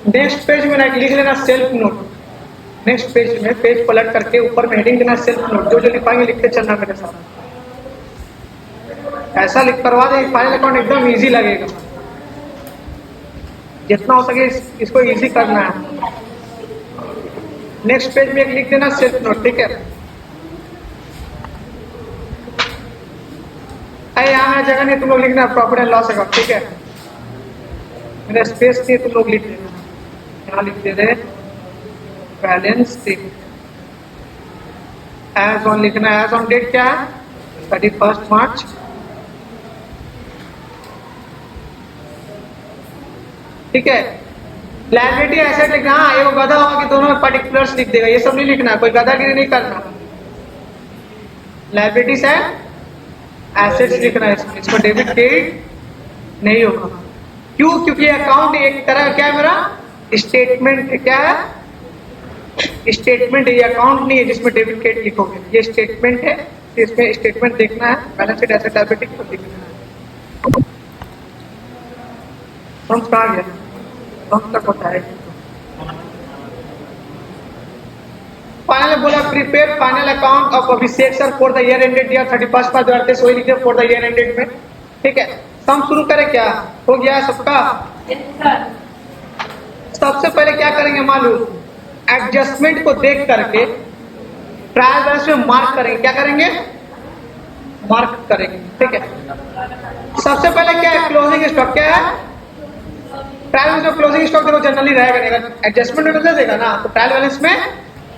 नेक्स्ट पेज में लिख लेना सेल्फ नोट। नेक्स्ट पेज में पेज पलट करके ऊपर में हेडिंग देना सेल्फ नोट। जो जो लिखाएंगे लिखते चलना मेरे साथ, ऐसा लिख करवा दे फाइनल अकाउंट एकदम इजी लगेगा। जितना हो सके इसको इजी करना है। नेक्स्ट पेज में एक लिख देना सेल्फ नोट। ठीक है, यहाँ मेरा जगह नहीं, तुम लोग लिखना प्रॉफिट एंड लॉस अकाउंट। ठीक है, मेरा स्पेस नहीं, तुम लोग लिख देना। यहाँ लिख दे रहे बैलेंस शीट, एज ऑन लिखना। एज ऑन डेट क्या है? 31 मार्च। ठीक है, लायबिलिटी एसेट लिखना। हाँ, ये गधा होगा कि दोनों में पर्टिकुलर्स लिख देगा, ये सब नहीं लिखना, कोई गधागिरी नहीं करना। लायबिलिटीज है एसेट्स लिखना है, इसको डेबिट क्रेडिट नहीं होगा। क्यों? क्योंकि अकाउंट एक तरह का क्या है मेरा स्टेटमेंट। क्या है? स्टेटमेंट है, ये अकाउंट नहीं है जिसमें डेबिट क्रेडिट लिखोगे। ये स्टेटमेंट है, इसमें स्टेटमेंट देखना है, बैलेंस शीट एसेट लायबिलिटी को देखना है। समझ कहाँ गया? समझ तक होता है। फाइनल बोला prepare final account of Abhishek sir for the year ended year 31 मार्च 2023, वही लिखे फॉर द ईयर एंडेड में। ठीक है, सम शुरू करें क्या? हो गया सबका? सबसे पहले क्या करेंगे मालूम? एडजस्टमेंट को देख करके ट्रायल बैलेंस में मार्क करेंगे। क्या करेंगे? मार्क करेंगे। ठीक है, सबसे पहले क्या है? Closing stock. क्या है? ट्रायल बैलेंस में क्लोजिंग स्टॉक देखो जनरली रहेगा नहीं, अगर एडजस्टमेंट में देगा ना तो ट्रायल बैलेंस में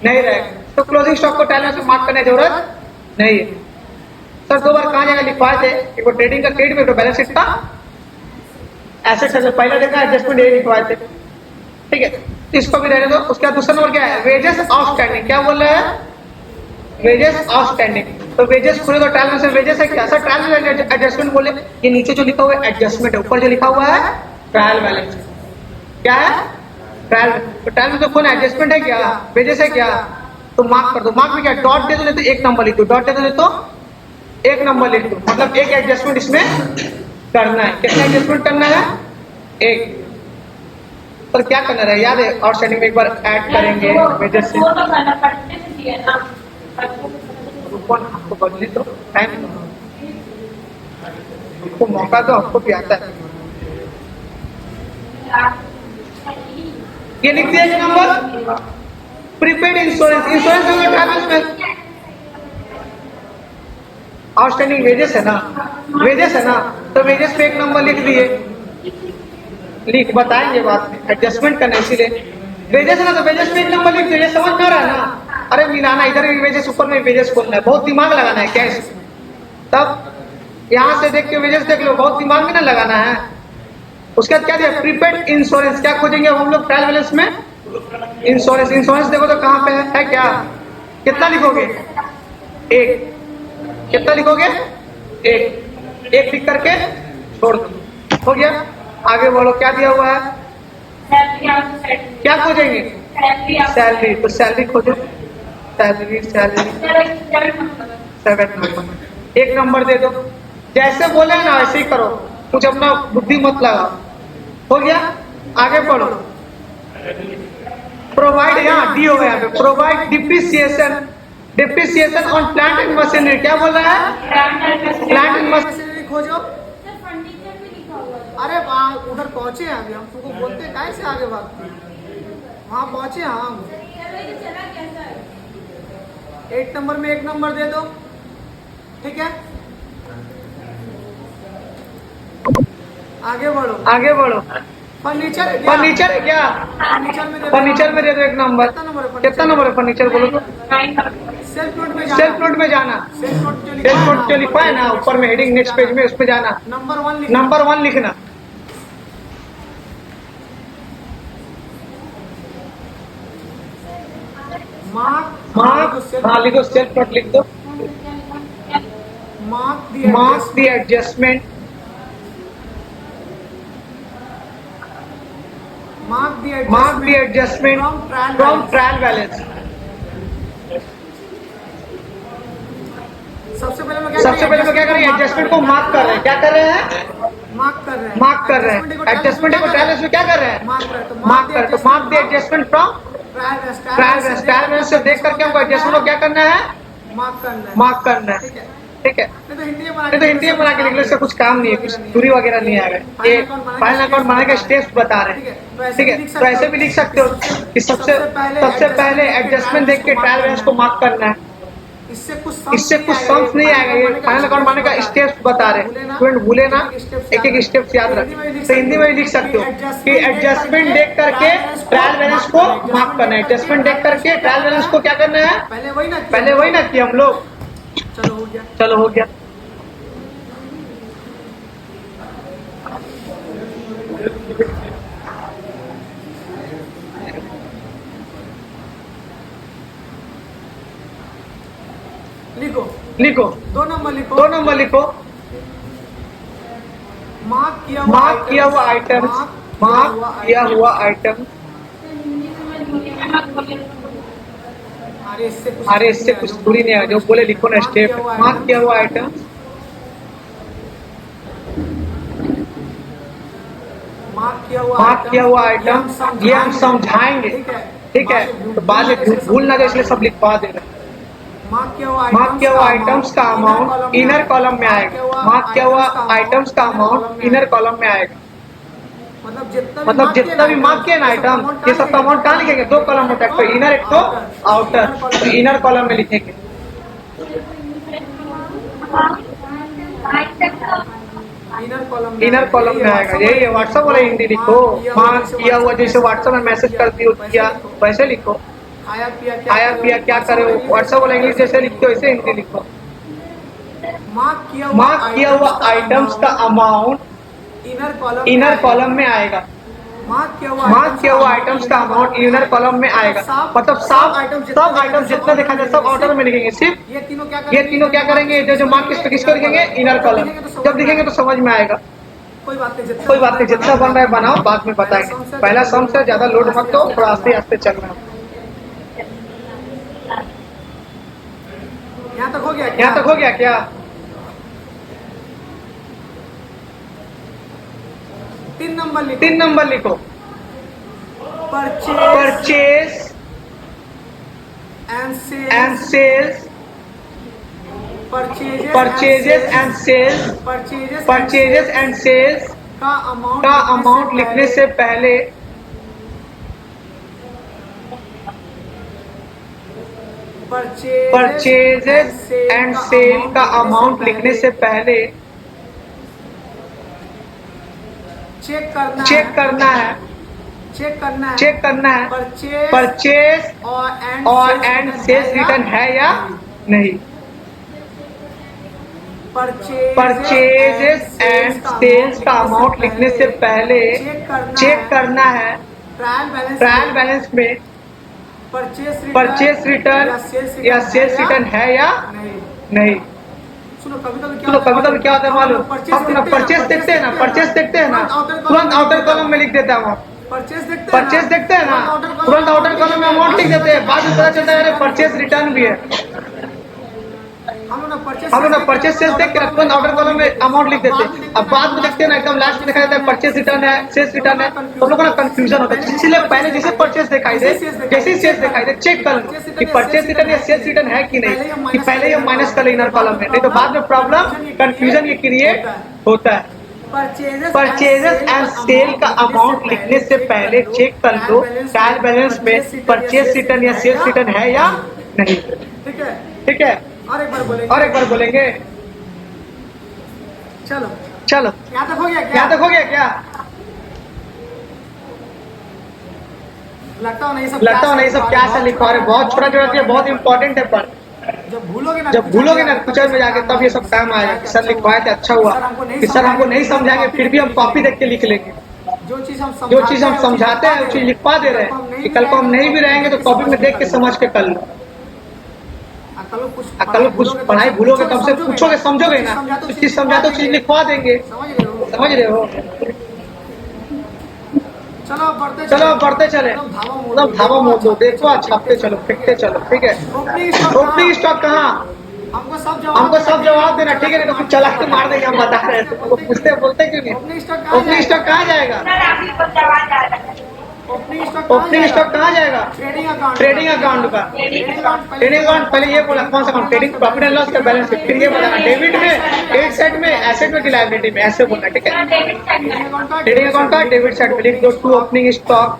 नहीं रहेगा। तो क्लोजिंग स्टॉक को ट्रायल बैलेंस में मार्क करने की जरूरत नहीं है। सर दो बार कहाँ जगह लिखवाए थे, एक वो ट्रेडिंग का क्रेडिट में, तो बैलेंस शीट का एसेट है। पहला देखा एडजस्टमेंट यही लिखवाए थे। ठीक है, इसको भी रहने दो। उसके बाद दूसरा नंबर क्या है? Wages outstanding. क्या बोल रहे हैं? Wages outstanding. तो वेजेस खुले तो ट्रायल बैलेंस में वेजेस है क्या? सर ट्रायल बैलेंस एडजस्टमेंट बोले, ये नीचे जो लिखा हुआ है एडजस्टमेंट है, ऊपर जो लिखा हुआ है ट्रायल बैलेंस। क्या है? ट्रायल। तो ट्रायल में तो कौन एडजस्टमेंट है क्या? वेजेस है क्या? तो मार्क कर दो। मार्क में क्या? डॉट दे दो, नहीं तो एक नंबर लिख दो। डॉट दे दो, नहीं तो एक नंबर लिख दो। मतलब एक एडजस्टमेंट इसमें करना है। कितना एडजस्टमेंट करना है? एक। पर क्या करना है याद है? आउटस्टैंडिंग में एक बार ऐड करेंगे वेजेस से। आपको बदली तो टाइम आपको मौका दो, आपको भी आता है। ये लिख दिया एक नंबर प्रीपेड इंश्योरेंस। इंश्योरेंस होगा ट्रैवल्स में आउटस्टैंडिंग वेजेस है ना, वेजेस है ना, तो वेजेस पे एक नंबर लिख दिए, लिख बताएंगे बात में एडजस्टमेंट करने, इसीलिए वेजेस है ना तो वेजेस पे एक नंबर लिख दिए। समझ में आ रहा है ना? अरे मिलाना, इधर भी वेजेस ऊपर में वेजेस खोलना है, बहुत दिमाग लगाना है क्या इसमें। तब यहाँ से देख के वेजेस देख लो, बहुत दिमाग में ना लगाना है। उसके बाद क्या दिया, प्रीपेड इंश्योरेंस। क्या खोजेंगे अब हम लोग ट्रायल बैलेंस में? इंश्योरेंस। इंश्योरेंस देखो तो कहाँ पे है क्या, कितना लिखोगे? एक। कितना लिखोगे? एक। एक लिख करके छोड़ दो, हो गया। आगे बढ़ो, क्या दिया हुआ है? क्या खोजेंगे? सैलरी। तो सैलरी खोजो, सैलरी सैलरी 7 नंबर। एक नंबर दे दो, जैसे बोले ना ऐसे ही करो, कुछ अपना बुद्धि मत लगाओ। हो गया, आगे बढ़ो। प्रोवाइड, यहाँ डी हो गया, provide depreciation. Depreciation on plant and machinery. क्या बोल रहा है? प्लांट एंड मशीनरी खोजो। अरे वहाँ उधर पहुंचे हैं अभी, हम तुमको बोलते हैं कैसे आगे भागते, वहाँ पहुंचे हम। 8 नंबर में एक नंबर दे दो, ठीक है। आगे बढ़ो, आगे बढ़ो। फर्नीचर। फर्नीचर है क्या? फर्नीचर में दे दो एक नंबर। कितना नंबर है फर्नीचर बोलो तो? सेल्फ नोट में जाना। सेल्फ नोट में जाना, सेल्फ नोट जो लिखा है ना ऊपर में हेडिंग नेक्स्ट पेज में, उसमें जाना। नंबर 1 लिखना। मार्क। हाँ लिखो, सेल्फ नोट लिख दो। Mark the adjustment. Mark the adjustment from trial balance. सबसे पहले मैं क्या कर रहे हैं? एडजस्टमेंट को मार्क कर रहे हैं। क्या कर रहे हैं? मार्क कर रहे हैं। एडजस्टमेंट को ट्रायल बैलेंस में क्या कर रहे हैं? मार्क कर। तो mark the adjustment from trial balance. Trial balance से देख करके हमको एडजस्टमेंट को क्या करना है? मार्क करना है, ठीक है। नहीं तो हिंदी में बना के लिख लो, इसका कुछ काम नहीं है, कुछ दूरी वगैरह नहीं आएगा। ये फाइनल अकाउंट बनाने के स्टेप्स बता रहे हैं, ठीक है। तो ऐसे भी लिख सकते हो कि सबसे पहले एडजस्टमेंट देख के ट्रायल बैलेंस को मार्क करना है। इससे कुछ समझ नहीं आएगा, ये फाइनल अकाउंट बनाने का स्टेप्स बता रहे हैं। स्टूडेंट भूले ना, एक एक स्टेप्स याद रखें। तो हिंदी में लिख सकते हो कि एडजस्टमेंट देख करके ट्रायल बैलेंस को मार्क करना है। एडजस्टमेंट देख करके ट्रायल बैलेंस को क्या करना है? पहले वही ना किया हम लोग। चलो हो गया। लिखो 2 नंबर लिखो। मार्क किया हुआ आइटम। अरे इससे कुछ दूरी नहीं है, जो बोले लिखो ना स्टेप। मार्क किया हुआ आइटम। मार्क किया हुआ आइटम, ये हम समझाएंगे, ठीक है। तो बाद में भूल ना जाए, इसलिए सब लिखवा दे रहे हैं। मार्क किया हुआ आइटम्स का अमाउंट इनर कॉलम में आएगा। मार्क किया हुआ आइटम्स का अमाउंट इनर कॉलम में आएगा। मतलब जितना भी मार्क किया ना आइटम, ये सब अमाउंट कहाँ लिखेंगे? 2 कॉलम होता है, एक तो इनर एक तो आउटर। तो इनर कॉलम में लिखेंगे। इनर कॉलम में आएगा, यही है। व्हाट्सएप वाला हिंदी लिखो। मार्क किया हुआ, जैसे व्हाट्सएप में मैसेज करती हो किया, वैसे लिखो। खाया पिया क्या करे हो, व्हाट्सएप वाला इंग्लिश जैसे लिखते हो वैसे हिंदी लिखो। मार्क किया हुआ आइटम्स का अमाउंट इनर कॉलम में आएगा। मार्क किया हुआ आइटम्स का अमाउंट इनर कॉलम में आएगा। मतलब सब आइटम जितना देखा जाए सब आउटर में लिखेंगे। सिर्फ ये तीनों क्या करेंगे? जो मार्क किसको लिखेंगे? Inner column. जब लिखेंगे तो समझ में आएगा। कोई बात नहीं, जितना बन रहा है बनाओ, बाद में बताएंगे। पहला सम से ज्यादा लोड मत दो, थोड़ा आस्ते आस्ते चलना। यहाँ तक हो गया क्या? 3 नंबर लिखो। Purchase and sales. Purchases and sales का अमाउंट लिखने से पहले परचेजेस एंड सेल का अमाउंट लिखने से पहले चेक करना है परचेज और एंड सेल्स रिटर्न है या नहीं। परचेजेस एंड सेल्स का अमाउंट लिखने से पहले चेक करना है ट्रायल बैलेंस में परचेज रिटर्न या सेल्स रिटर्न है या नहीं। सुनो कभी कभी क्या होता है मालूम, हम परचेज देखते हैं ना तुरंत आउटर कॉलम में लिख देता है। परचेज देखते हैं ना तुरंत आउटर कॉलम में अमाउंट लिख देते हैं, बाद में पता चलता है परचेज रिटर्न भी है। हम लोग परचेज सेल्स देख के तुरंत आउटर कॉलम में अमाउंट लिख देते हैं, अब बाद में देखते हैं ना एकदम लास्ट में दिखा देता है परचेज रिटर्न है सेल्स रिटर्न है, तो लोगों को कंफ्यूजन होता है। इसलिए पहले जैसे परचेज दिखाई दे जैसे सेल्स दिखाई दे चेक कर लो कि परचेज रिटर्न या सेल्स रिटर्न है कि नहीं, कि पहले ये माइनस कर लो इनर कॉलम में, नहीं तो बाद में प्रॉब्लम कंफ्यूजन ये क्रिएट होता है। परचेजेस एंड सेल का अमाउंट लिखने से पहले चेक कर लो ट्रायल बैलेंस में परचेज रिटर्न या सेल्स रिटर्न है या नहीं। ठीक है और एक बार बोलेंगे। चलो यहाँ तक हो गया क्या लगता हो नहीं सब क्या सा लिखा है, बहुत छोटा है, बहुत इंपॉर्टेंट है। पर जब भूलोगे ना फ्यूचर में जाके तब ये सब काम आएगा कि सर लिखवाए थे अच्छा हुआ कि सर हमको नहीं समझाएंगे फिर भी हम कॉपी देख के लिख लेंगे। जो चीज हम समझाते हैं वो चीज लिखवा दे रहे हैं कि कल को हम नहीं भी रहेंगे तो कॉपी में देख के समझ के कर लो। कल कुछ पढ़ाई भूलोगे तो हमसे पूछोगे समझोगे ना, तो चीज समझाते चीज लिखवा देंगे। समझ रहे हो। चलो बढ़ते चले मतलब धावा मोड़ दो, देखो छापते चलो फेंकते चलो। ठीक है ओपनिंग स्टॉक कहाँ, हमको सब जवाब देना। ठीक है, तो कुछ चला के मार देंगे, हम बता रहे हैं तो पूछते बोलते क्यों नहीं। ओपनिंग स्टॉक कहाँ जाएगा, ओपनिंग स्टॉक कहाँ जाएगा, ट्रेडिंग अकाउंट का। ट्रेडिंग अकाउंट पहले ये बोला कौन सा account, trading profit and loss का बैलेंस शीट, फिर ये बोला डेबिट में क्रेडिट साइड में एसेट में लायबिलिटी में, ऐसे बोलना। ठीक है ट्रेडिंग अकाउंट का डेबिट साइड में लिख दो टू ओपनिंग स्टॉक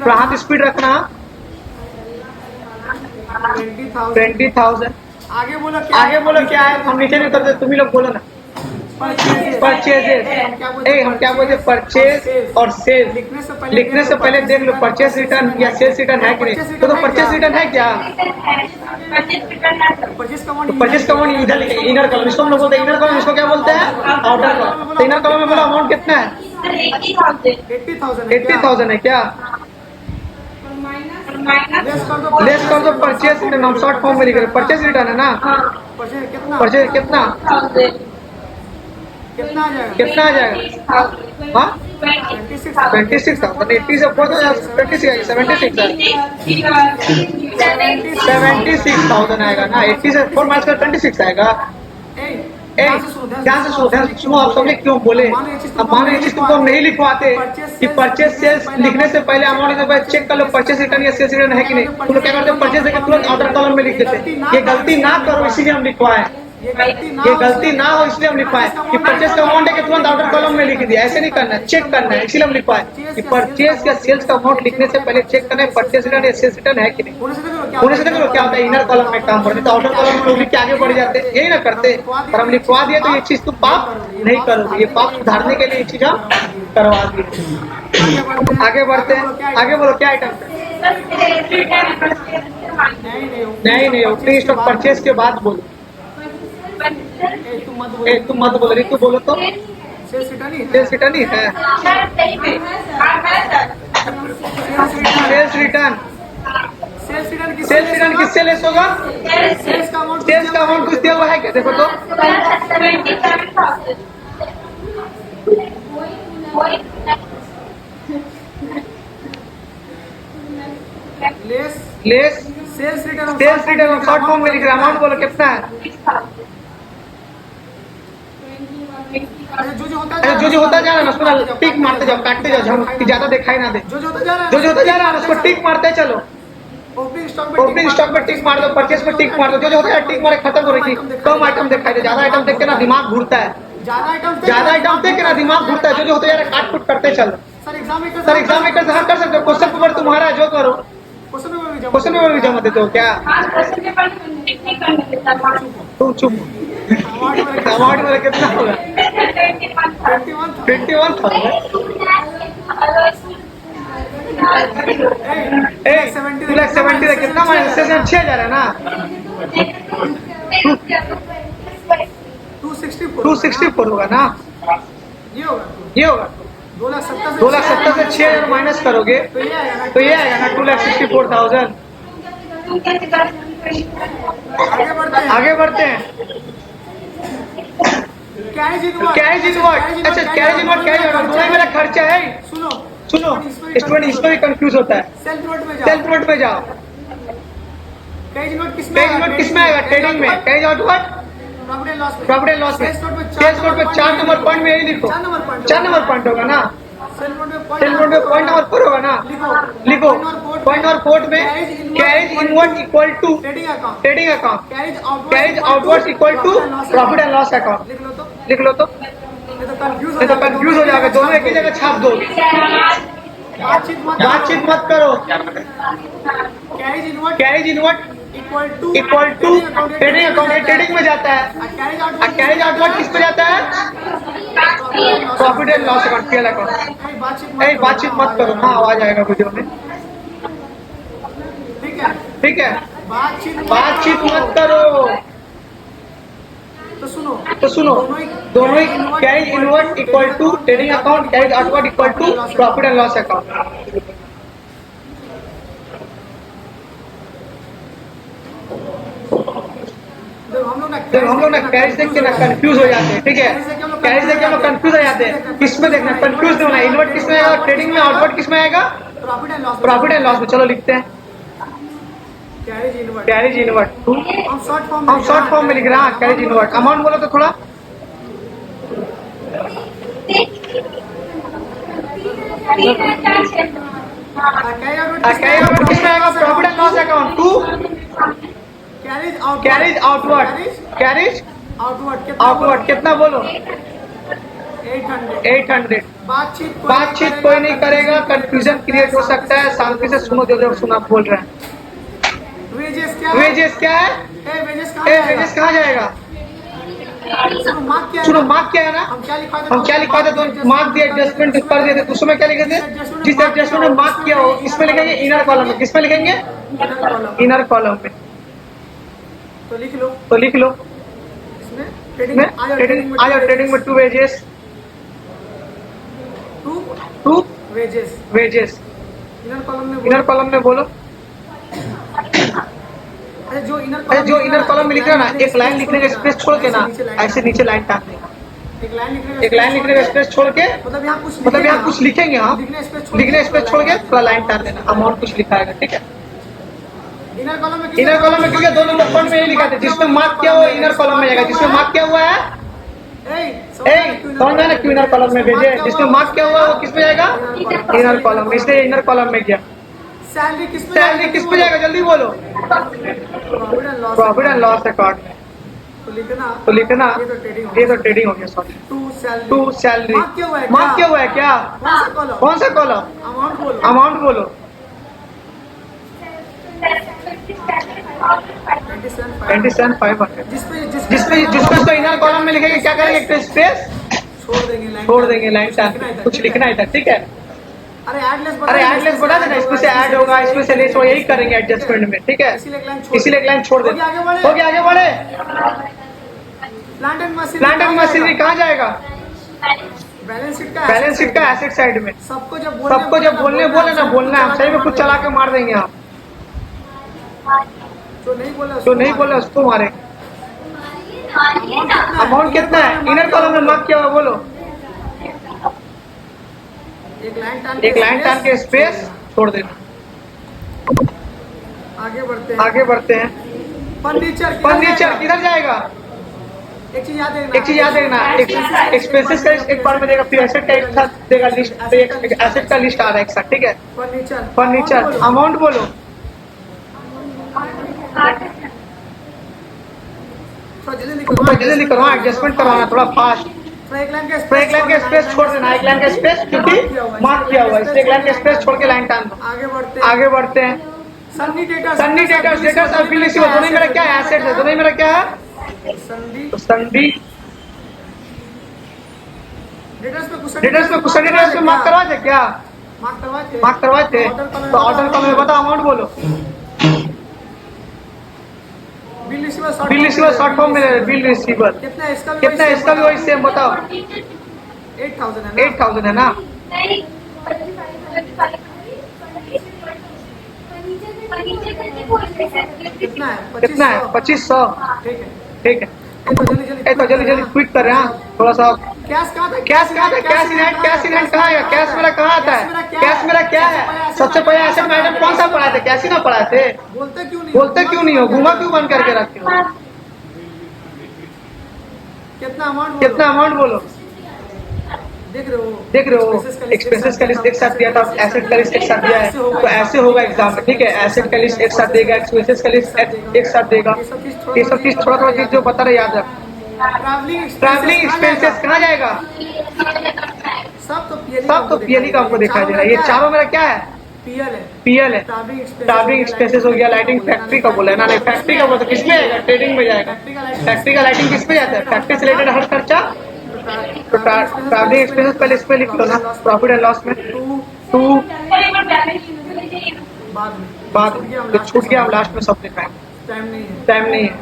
प्रहात स्पीड रखना 20,000। आगे बोलो क्या है, हम नीचे नहीं उतरते, तुम ही लोग बोलो ना। परचेजेस हम क्या बोलते हैं, परचेज और सेल लिखने से पहले देख लो परचेज रिटर्न या सेल्स रिटर्न है कि नहीं। तो परचेज रिटर्न है क्या, परचेज का अमाउंट इधर लिखे इनर कॉलम, इसको हम लोग बोलते हैं इनर कॉलम, इसको क्या बोलते हैं आउटर कॉलम। तो इनर कॉलम में बोला अमाउंट कितना है 80,000 है क्या। लेस कर दो परचेज रिटर्न, हम शॉर्ट फॉर्म में लिख रहे परचेज रिटर्न है ना। परचेज कितना आ जाएगा हाँ 26,000 80 से 76,000 आएगा ना। 80 से 4 माइनस कर 26 आएगा। ध्यान से सुनो आप सबने क्यों बोले। अब मान लीजिए तुमको हम नहीं लिखवाते कि परचेज सेल्स लिखने से पहले अमाउंट चेक कर लो परचेज रिटर्न या सेल्स रिटर्न है कि नहीं। तुम लोग क्या करते हो परचेज देकर तुरंत आउटर कॉलम में लिख देते। ये गलती ना करो इसीलिए हम लिखवाए, ये गलती ना हो इसलिए हम लिखवाए कि परचेज का अमाउंट है कि तुरंत आउटर कॉलम में लिख दिया। ऐसे नहीं करना, चेक करना है, इसलिए हम लिखवाए कि परचेज या सेल्स का अमाउंट लिखने से पहले चेक करना है परचेज रिटर्न या सेल्स रिटर्न है कि नहीं। होने से देखो क्या होता है इनर कॉलम में काम करते तो आउटर कॉलम में लोग लिख के आगे बढ़ जाते, यही ना करते। पर हम लिखवा दिए तो ये चीज तुम पाप नहीं करोगे, ये पाप सुधारने के लिए ये चीज हम करवा दिए। आगे बढ़ते हैं, आगे बोलो क्या आइटम नहीं ओपनिंग स्टॉक परचेज के बाद बोलो। तुम मत बोलो, तू बोलो तो सेल्स रिटर्न ही है। सेल्स रिटर्न किससे लेस होगा, सेल्स का अमाउंट कुछ दिया हुआ है क्या, देखो तो। Less sales return short form में लिख रहा है, अमाउंट बोलो कितना है। जो होता जा रहा है ना उसको टिक मारते जाओ, काटते जाओ, हम ज्यादा दिखाई ना दे। जो होता जा रहा है उसको टिक मारते चलो। ओपनिंग स्टॉक पे टिक मार दो, परचेस पे टिक मार दो, जो जो होता है टिक मारे खत्म करो। कम आइटम दिखाई दे, ज्यादा आइटम देख के ना दिमाग घूरता है, ज्यादा आइटम देख के ना दिमाग घूरता है। जो जो होता है काट कुट करते चलो। सर एग्जाम एक सर एग्जाम एक हाँ कर सकते हो, क्वेश्चन पेपर तुम्हारा है, जो करो। क्वेश्चन पेपर भी जमा देते हो क्या? तुम चुप। अमाउंट मेरा कितना होगा? 21,000। 2,70,000 कितना माइनस 6,000 है ना? 264 होगा ना? ये होगा ये होगा 2,70,000 से 6,000 माइनस करोगे तो ये आएगा ना 2,64,000। आगे बढ़ते हैं। कैरेज इनवर्ड, अच्छा कैरेज इनवर्ड दोनों ही मेरा खर्चा है। सुनो स्टूडेंट इसमें भी कंफ्यूज होता है। सेल्फ नोट में जाओ। कैरेज इनवर्ड किस में आएगा? ट्रेडिंग में। Carriage outward profit and loss में। सेल्स नोट पे 4 नंबर पॉइंट में यही लिखो, 4 नंबर पॉइंट होगा ना? सेल्फ नोट में पॉइंट नंबर 4 होगा ना? लिखो पॉइंट नंबर 4 में carriage inward equal to trading account, carriage outward equal to profit and loss account. लिख लो तो नहीं तो कंफ्यूज हो जाएगा, दोनों एक ही जगह छाप दो। बातचीत मत करो। Carriage inward equal to trading account, trading में जाता है। कैरेज आउटवर्ड किस पे जाता है? Profit and loss account, PL account. बातचीत मत करो, हाँ आवाज आएगा वीडियो में। ठीक है बातचीत मत करो। तो सुनो दोनों ही carriage inward equal to trading account, carriage outward equal to profit and loss account. जब हम लोग ना कैरेज देख के ना कंफ्यूज हो जाते हैं, ठीक है? कैरेज देख के हम लोग कंफ्यूज हो जाते हैं। किसमें देखना कंफ्यूज नहीं होना। इनवर्ड किसमें आएगा? ट्रेडिंग में। आउटवर्ड किसमें आएगा? प्रॉफिट एंड लॉस में। चलो लिखते हैं कैरेज इनवर्ड। हम शॉर्ट फॉर्म में लिख रहे हैं कैरेज इनवर्ड। अमाउंट बोलो तो थोड़ा। किसमें आएगा? Profit and loss account to carriage outward कितना बोलो? 800। बातचीत कोई नहीं करेगा, कंफ्यूजन क्रिएट हो सकता है। शांति से सुनो जो जो सुना बोल रहे हैं। वेजेस क्या है? वेजेस कहाँ जाएगा? सुनो मार्क क्या है ना? हम क्या लिखा था? तो मार्क दिया, एडजस्टमेंट कर दिए थे। तो उसमें क्या लिखे थे? जिस एडजस्टमेंट में मार्क किया हो इसमें लिखेंगे इनर कॉलम में। किसमें लिखेंगे? इनर कॉलम में। तो लिख लो ट्रेडिंग में 2 वेजेस, 2 वेजेस। इनर कॉलम में बोलो। जो इनर कॉलम में लिख रहा है ना, एक लाइन लिखने का स्पेस छोड़ के ना ऐसे नीचे लाइन टाक देगा। एक लाइन लिखने का स्पेस छोड़ के, मतलब यहाँ कुछ लिखेंगे हम, लिखने स्पेस छोड़ के थोड़ा लाइन टाक देना। अमाउंट कुछ लिखा है, ठीक है? इनर कॉलम में क्योंकि 2 नंबर पॉइंट में यही लिखा था। जिसमें मार्क किया हुआ इनर कॉलम में जाएगा। जिसमें मार्क किया हुआ है समझ में ना क्यों इनर कॉलम में भेजे? जिसमें मार्क किया हुआ है वो किस में जाएगा? इनर कॉलम में। इसलिए इनर कॉलम में गया। सैलरी किस पे जाएगा? जल्दी बोलो। प्रॉफिट एंड लॉस अकाउंट में। तो लिखना ये तो ट्रेडिंग हो गया। Sorry, to salary. मार्क किया हुआ है क्या? कौन सा कॉलम? अमाउंट बोलो। 27,500। जिसपे इसको इनर कॉलम में लिखेंगे क्या करेंगे? स्पेस छोड़ देंगे लाइन टाक। कुछ लिखना है था, ठीक है? अरे एडलेस बता देना। इसमें से ऐड होगा, इसमें से लेस होगा, यही करेंगे एडजस्टमेंट में, ठीक है? इसीलिए एक लाइन छोड़ देंगे। हो गया, आगे बढ़े। प्लांट एंड मशीनरी कहाँ जाएगा? बैलेंस शीट का एसेट साइड में। सबको जब बोलने बोले ना बोलना है, सही में कुछ चला के मार देंगे आप। जो नहीं बोला उसको मारे। अमाउंट कितना है? इनर कॉलम में मार्क किया हुआ बोलो। एक लाइन टान के स्पेस छोड़ देना। आगे बढ़ते हैं। फर्नीचर किधर जाएगा? एक चीज याद देखना। एक्सपेंसेस का एक बार में देगा, फिर एसेट का एक साथ देगा लिस्ट। एसेट का लिस्ट आ रहा है एक साथ, ठीक है? फर्नीचर अमाउंट बोलो। थोड़ा जल्दी जल्दी करवाओ, एडजस्टमेंट करवाना थोड़ा फास्ट। तो एक लाइन का एक लाइन का स्पेस छोड़ देना, एक लाइन का स्पेस क्योंकि मार्क किया हुआ है, इसलिए एक लाइन का स्पेस छोड़ के लाइन टान दो। आगे बढ़ते हैं। सन्नी सन्नी डेटर्स और बिल रिसीवर दोनों ही मेरा क्या है, एसेट है, दोनों ही मेरा क्या है, तो संधि। डेटर्स में कुछ डेटर्स में मार्क करवा दे क्या, मार्क करवाते, तो ऑर्डर का मैं बता अमाउंट बोलो। बिल रिसीवर शॉर्ट फॉर्म में, बिल रिसीवर कितना है, इसका भी वही सेम बताओ, 8000 है ना। कितना है, 2500। ठीक है, तो जल्दी जल्दी क्विक कर रहे हैं थोड़ा सा। कैश कहाँ था, कैश कहाँ था, कैश इन हैंड कहाँ है, कैश मेरा कहाँ आता है, कैश मेरा क्या है, सबसे पहले एसेट में आइटम कौन सा पढ़ाए थे, कैश ही ना पढ़ाए थे। बोलते क्यों नहीं हो, घुमा क्यों बंद करके रखते हो। कितना अमाउंट बोलो। देख रहे हो एक्सपेंसेस का लिस्ट एक साथ दिया था, एसेट का लिस्ट एक साथ दिया है, तो ऐसे होगा एग्जाम में। ठीक है, एसेट का लिस्ट एक साथ देगा, एक्सपेंसेस का लिस्ट एक साथ देगा। ये सब चीज थोड़ा चीज जो बता रहे याद रख। ट्रैवलिंग एक्सपेंसेस कहाँ जाएगा, सब तो पीएल का आपको दिखाई दे रहा है। ये चारों मेरा क्या है, पीएल है। ट्रैवलिंग एक्सपेंसेस हो गया, लाइटिंग फैक्ट्री का बोला है ना, नहीं फैक्ट्री का बोला तो किसमें जाएगा, ट्रेडिंग में जाएगा। फैक्ट्री का लाइटिंग किसमें जाता है, फैक्ट्री से रिलेटेड हर खर्चा। तो ट्रैवलिंग एक्सपेंसेस पहले इस पे लिख लो ना, प्रॉफिट एंड लॉस में 2 बाद जो छूट गया हम लास्ट में सब दिखाएंगे, टाइम नहीं है।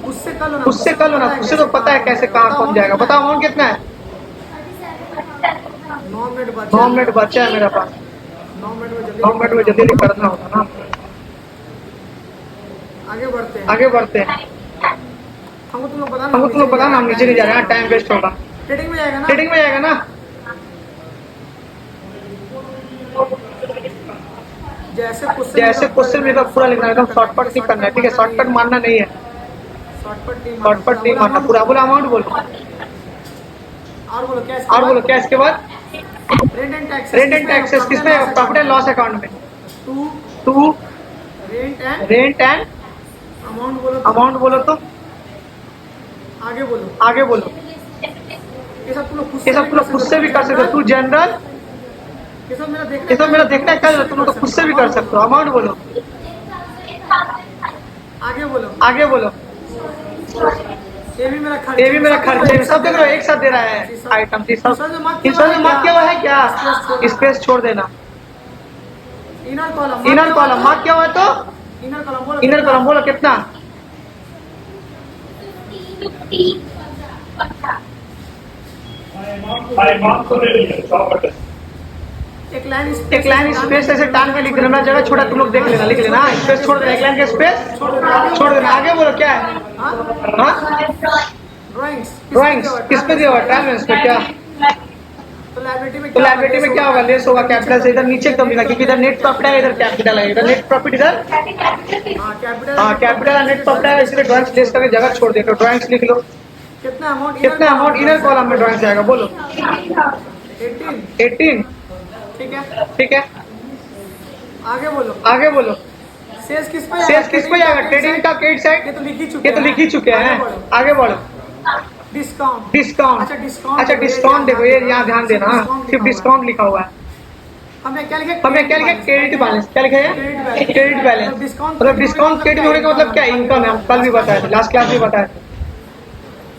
उससे कर लो ना, उससे तो पता है कैसे कहाँ कौन जाएगा। बताओ अमाउंट कितना है, 9 मिनट बचा है मेरे पास, 9 मिनट में जल्दी करना होगा ना। आगे बढ़ते हैं। हमको तुम लोग बताना, हम नीचे नहीं जा रहे हैं, टाइम वेस्ट होगा। ट्रेडिंग में जाएगा ना। जैसे क्वेश्चन में पूरा लिखना है, एकदम शॉर्टकट नहीं करना है। ठीक है, शॉर्टकट मानना नहीं है, शॉर्टकट नहीं मानना, पूरा बोलो। अमाउंट बोलो और बोलो क्या इसके बाद, रेंट एंड टैक्सेस किसमें, प्रॉफिट एंड लॉस अकाउंट में। 2 रेंट एंड अमाउंट बोलो, तो आगे बोलो। ये सब तुम लोग खुद से भी कर सकते हो। तू जनरल, ये सब मेरा देखना है, क्या तुम लोग तो खुद से भी कर सकते हो। अमाउंट बोलो, आगे बोलो। ये भी मेरा खर्च है, सब देख रहे हो एक साथ दे रहा है आइटम। इसमें मार्क किया हुआ है क्या, स्पेस छोड़ देना। इनर कॉलम मार्क किया हुआ है, तो इनर कॉलम बोलो कितना, एक लाइन स्पेस ऐसे टांग के लिख देना, जगह छोड़ा तुम लोग देख लेना, लिख लेना, स्पेस छोड़ देना, एक लाइन का स्पेस छोड़ देना। आगे बोलो क्या है, ड्राइंग्स किस पे दिया हुआ, ट्रांसपेरेंस पे क्या, तो लायबिलिटी में क्या होगा, लेस होगा कैपिटल से, इधर नीचे कम मिला क्योंकि इधर नेट प्रॉफिट है, इधर कैपिटल है, इधर नेट प्रॉफिट, इधर कैपिटल और नेट प्रॉफिट है, इसलिए ड्राइंग्स लेस करके जगह छोड़ देते हो। ड्राइंग्स लिख लो, कितना अमाउंट इनर कॉलम में ड्राइंग्स आएगा, बोलो 18। ठीक है, आगे बोलो। सेल्स किस पे जाएगा, ट्रेडिंग का क्रेडिट साइड, ये तो लिख ही चुके हैं। आगे बढ़ो। डिस्काउंट, अच्छा डिस्काउंट देखो, ये यहाँ ध्यान देना, सिर्फ डिस्काउंट लिखा हुआ है। हमें क्या लिखे, क्रेडिट बैलेंस, क्या लिखा है, क्रेडिट बैलेंस। मतलब डिस्काउंट क्रेडिट होने का मतलब क्या, इनकम है। हम कल भी बताए थे, लास्ट क्लास में बताए थे।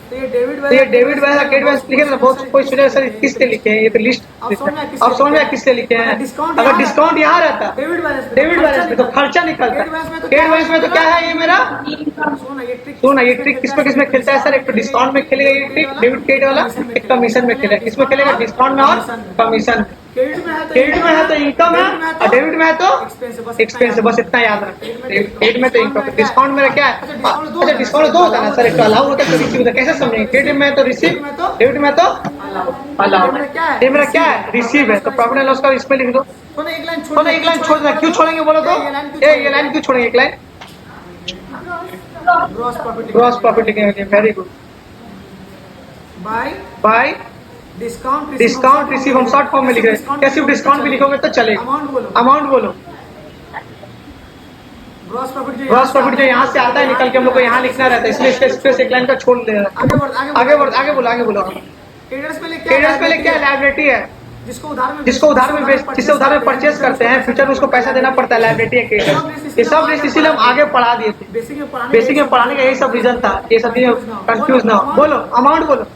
तो ये डेबिट बैलेंस क्रेडिट बैलेंस लिखे ना, बहुत कोई सोचे सर किससे लिखे हैं, ये तो लिस्ट अब समझ में किससे लिखे हैं। अगर डिस्काउंट यहाँ रहता डेबिट बैलेंस में तो खर्चा निकलता, क्रेडिट बैलेंस में तो क्या है, ये मेरा सुना। ये ट्रिक किसमें खेलता है सर, एक तो डिस्काउंट में खेलेगा ये ट्रिक डेबिट क्रेडिट वाला, एक कमीशन में खेलेगा। किसमें खेलेगा, डिस्काउंट में और कमीशन। क्रेडिट में है तो इनकम है, और डेबिट में है तो एक्सपेंस। बस इतना याद रखना, क्रेडिट में तो इनकम, डिस्काउंट में क्या है। अच्छा डिस्काउंट दो होता है ना सर, एक तो अलाउ होता है, तो रिसीव होता है, कैसे समझेंगे। क्रेडिट में तो रिसीव, डेबिट में तो अलाउ। ये मेरा क्या है, रिसीव है, तो प्रॉफिट एंड लॉस का इसमें लिख दो। तो एक लाइन छोड़ देना, क्यों छोड़ेंगे बोलो तो, ये लाइन क्यों छोड़ेंगे, एक लाइन ग्रॉस प्रॉफिट लिखेंगे। Very good. Bye discount receive हम शॉर्ट फॉर्म में लिख रहे हैं, क्या सिर्फ डिस्काउंट भी लिखोगे तो चलेगा। अमाउंट बोलो ग्रॉस प्रॉफिट ग्रॉस प्रॉफिट जो यहाँ से आता है निकल के हम लोग को यहाँ लिखना रहता है, इसलिए इसका स्पेस एक लाइन का छोड़ दे रहा है। आगे बोलो। ट्रेडर्स पहले ट्रेडर्स पहले क्या लायबिलिटी है, जिसको उधार में जिससे उधार में परचेज करते हैं, फ्यूचर में उसको पैसा देना पड़ता है, लायबिलिटी है क्रेडिट। ये सब लिस्ट इसीलिए हम आगे पढ़ा दिए थे, बेसिक में पढ़ाने का यही सब रीजन था, ये सब कंफ्यूज ना हो। बोलो अमाउंट बोलो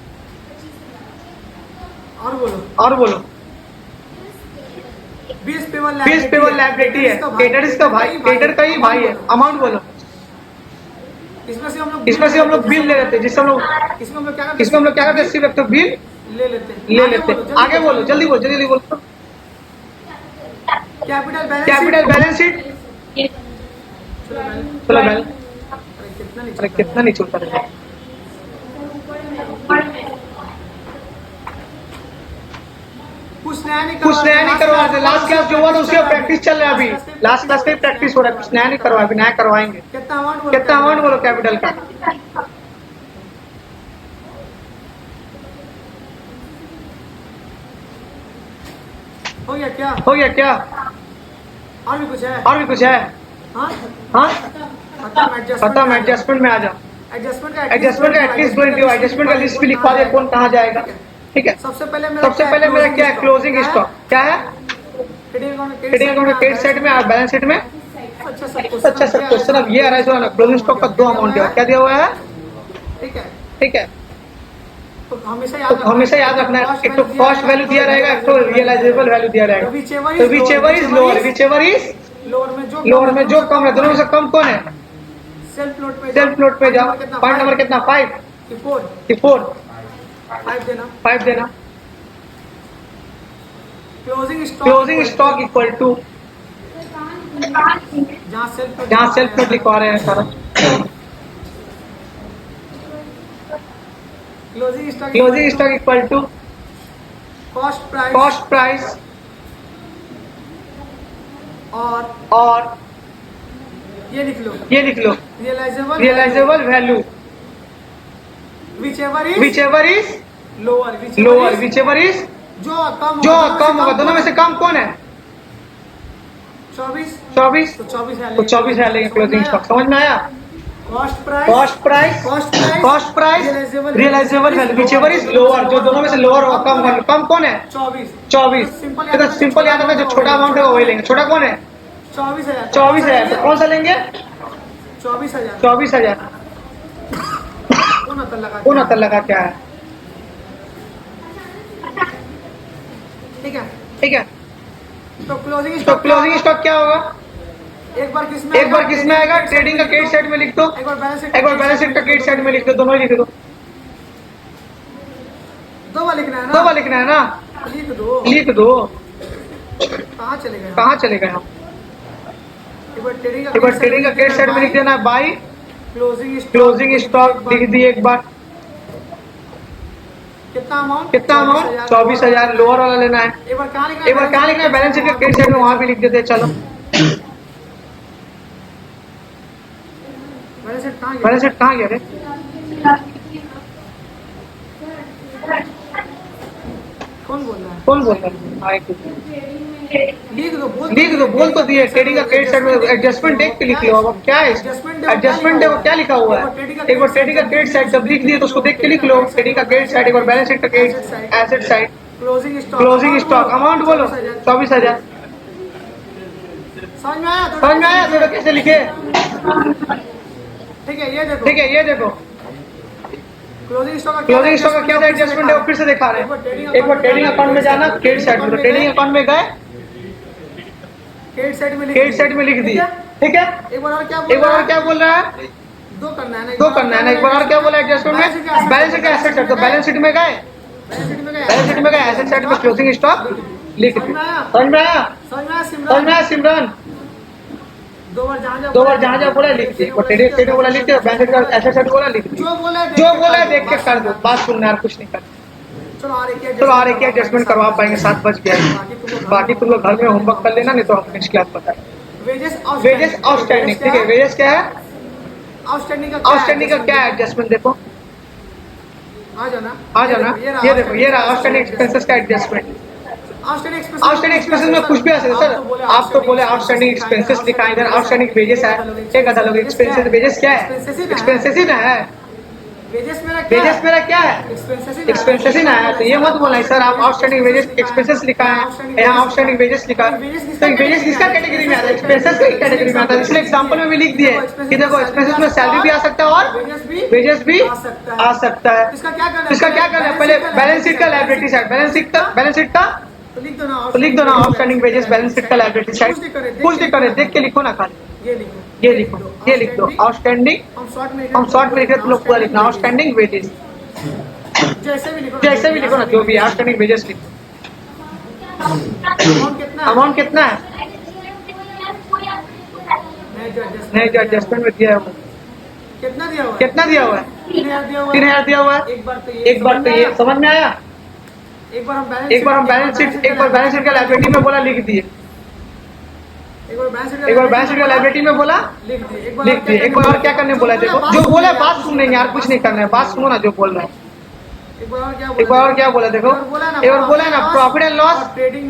और बोलो। बीस पेबल लायबिलिटी है, क्रेडिटर्स का भाई, क्रेडिटर का ही भाई है। अमाउंट बोलो। इसमें से हम लोग बिल ले लेते हैं, जिससे हम लोग क्या करते हैं, सिर्फ एक तो बिल ले लेते हैं। आगे बोलो, जल्दी बोलो। कैपिटल बैलेंस शीट, चलो बैलेंस, अरे कितना नहीं चलता है। कुछ नया नहीं करवा रहे, लास्ट क्लास जो हुआ था उसका प्रैक्टिस चल रहा है अभी, लास्ट क्लास का प्रैक्टिस हो रहा है, कुछ नया नहीं करवा, अभी नया करवाएंगे। कितना अमाउंट बोलो कैपिटल का। हो गया क्या? और भी कुछ है? हाँ खत्म। एडजस्टमेंट में आ जाओ। एडजस्टमेंट का एटलीस्ट एडजस्टमेंट का लिस्ट भी लिखवा दे, कौन कहाँ जाएगा। ठीक है, सबसे पहले मेरा क्या है, क्लोजिंग स्टॉक क्या है, ट्रेडिंग अकाउंट के क्रेडिट साइड में और बैलेंस शीट में। अच्छा सर, क्वेश्चन अब ये आ रहा है, क्लोजिंग स्टॉक का 2 अमाउंट क्या दिया हुआ है। ठीक है, तो हमेशा याद रखना है, एक तो कॉस्ट वैल्यू दिया रहेगा, एक तो रियलाइजेबल वैल्यू दिया रहेगा। तो विचेवर इज लोअर में जो कम है, दोनों में से कम कौन है। सेल्फ नोट पे जाओ, पॉइंट नंबर कितना, 4 5 देना। क्लोजिंग स्टॉक इक्वल टू, जहाँ सेल्फ नोट लिखवा रहे हैं सारा। Closing stock equal to cost price और ये लिख लो realisable value, whichever is lower, whichever is जो कम होगा। दोनों में से कम कौन है, 24 तो 24 है लेंगे क्लोजिंग स्टॉक। समझ में आया। Cost price realisable value, whichever is lower, जो दोनों में से लोअर होगा, कम कौन है 24। तो सिंपल याद रखना, जो छोटा अमाउंट है वही लेंगे। छोटा कौन है 24,000, तो कौन सा लेंगे 24,000। कौन अतर लगा क्या है। ठीक है, तो क्लोजिंग स्टॉक क्या होगा, एक बार किसमें आएगा, ट्रेडिंग का क्रेडिट साइड में लिख दो, एक बार बैलेंस शीट का क्रेडिट साइड में लिख दो, दोनों ही लिख दो। 2 बार लिखना है ना, लिख दो। कहाँ चले गए हम। एक बार ट्रेडिंग का क्रेडिट साइड में लिख देना, बाई क्लोजिंग स्टॉक लिख दिए एक बार। कितना अमाउंट 24,000, लोअर वाला लेना है। एक बार कहाँ लिखना है, बैलेंस शीट के क्रेडिट साइड में, वहां भी लिख देते हैं। चलो बैलेंस शीट कहाँ गया रे, कौन बोल रहा है। लिख दो, बोल तो दिए। ट्रेडिंग का क्रेडिट साइड में एडजस्टमेंट देख के लिख लो। अब क्या है एडजस्टमेंट है, वो क्या लिखा हुआ है। एक बार ट्रेडिंग का क्रेडिट साइड जब लिख दिए तो उसको देख के लिख लो, ट्रेडिंग का क्रेडिट साइड, एक बार बैलेंस शीट का credit asset side. Closing stock amount बोलो 24,000। समझ में आया थोड़ा कैसे लिखे। ठीक है, ये देखो क्लोजिंग स्टॉक का क्या था, एडजस्टमेंट है, वो फिर से दिखा रहे हैं। एक बार ट्रेडिंग अकाउंट में जाना, क्रेडिट साइड में, ट्रेडिंग अकाउंट में गए, क्रेडिट साइड में लिख दिया। ठीक है, एक बार और क्या बोल रहा है, 2 करना है ना। एक बार और क्या बोला, एडजस्टमेंट में बैलेंस शीट का एसेट साइड, तो बैलेंस शीट में गए, एसेट साइड में क्लोजिंग स्टॉक लिख दिया। समझ में आया सिमरन। 2 बार जहाँ बोला लिख दिया, ट्रेडिंग साइड बोला लिख दिया, बैलेंस शीट का एसेट साइड बोला लिख दिया। जो बोला है देख के कर दो, बात सुनना यार, कुछ नहीं करना। चलो आ रही क्या एडजस्टमेंट करवा पाएंगे, 7 बज गया। बाकी तुम लोग घर में होमवर्क कर लेना, नहीं तो हम नेक्स्ट क्लास बताएं। वेजेस आउटस्टैंडिंग, ठीक है, वेजेस क्या है, आउटस्टैंडिंग का क्या है एडजस्टमेंट, देखो आ जाना। ये देखो, ये रहा आउटस्टैंडिंग एक्सपेंसेस का एडजस्टमेंट। आउटस्टैंडिंग एक्सपेंसेस में कुछ भी आ सकता है सर। आप तो बोले आउटस्टैंडिंग एक्सपेंसेस लिखा है, इधर आउटस्टैंडिंग वेजेस है। एक आधा लोग एक्सपेंसेस वेजेस क्या है? एक्सपेंसेस ही ना है। वेजेस मेरा क्या है? एक्सपेंसेस ही ना है। तो ये मत बोलना है सर आप आउटस्टैंडिंग वेजेस एक्सपेंसेस लिखा है, यहाँ आउटस्टैंडिंग वेजेस लिखा है। तो वेजेस किसका कैटेगरी में आता है? एक्सपेंसेस की कैटेगरी में आता है। इसलिए एग्जांपल में भी लिख दिए कि देखो एक्सपेंसेस में सैलरी भी आ सकता है और वेजेस भी आ सकता है। इसका क्या करना है? पहले बैलेंस शीट का लायबिलिटी साइड, बैलेंस शीट का तो लिख दो ना आउटस्टैंडिंग वेजेस बैलेंस शीट का लायबिलिटी साइड। कुछ नहीं करे, देख के लिखो ना खाली। ये लिख दो आउटस्टैंडिंग। हम शॉर्ट में लिख रहे तो लोग पूरा लिखना आउटस्टैंडिंग वेजेस। जैसे भी लिखो ना, जो भी आउटस्टैंडिंग वेजेस लिखो। अमाउंट कितना है? नहीं, जो एडजस्टमेंट में दिया है वो कितना दिया हुआ है? 3,000 दिया हुआ है। एक बार तो ये समझ में आया। एक बार हम बैलेंस शीट का लायबिलिटी में बोला लिख दिए, एक बार बैलेंस शीट का लायबिलिटी में बोला लिख दिए। एक बार और क्या करने बोला? देखो जो बोला बात सुन लेंगे यार, कुछ नहीं करना है, बात सुनो ना जो बोल रहा है। एक बार और क्या बोला? देखो एक बार बोला ना प्रॉफिट एंड लॉस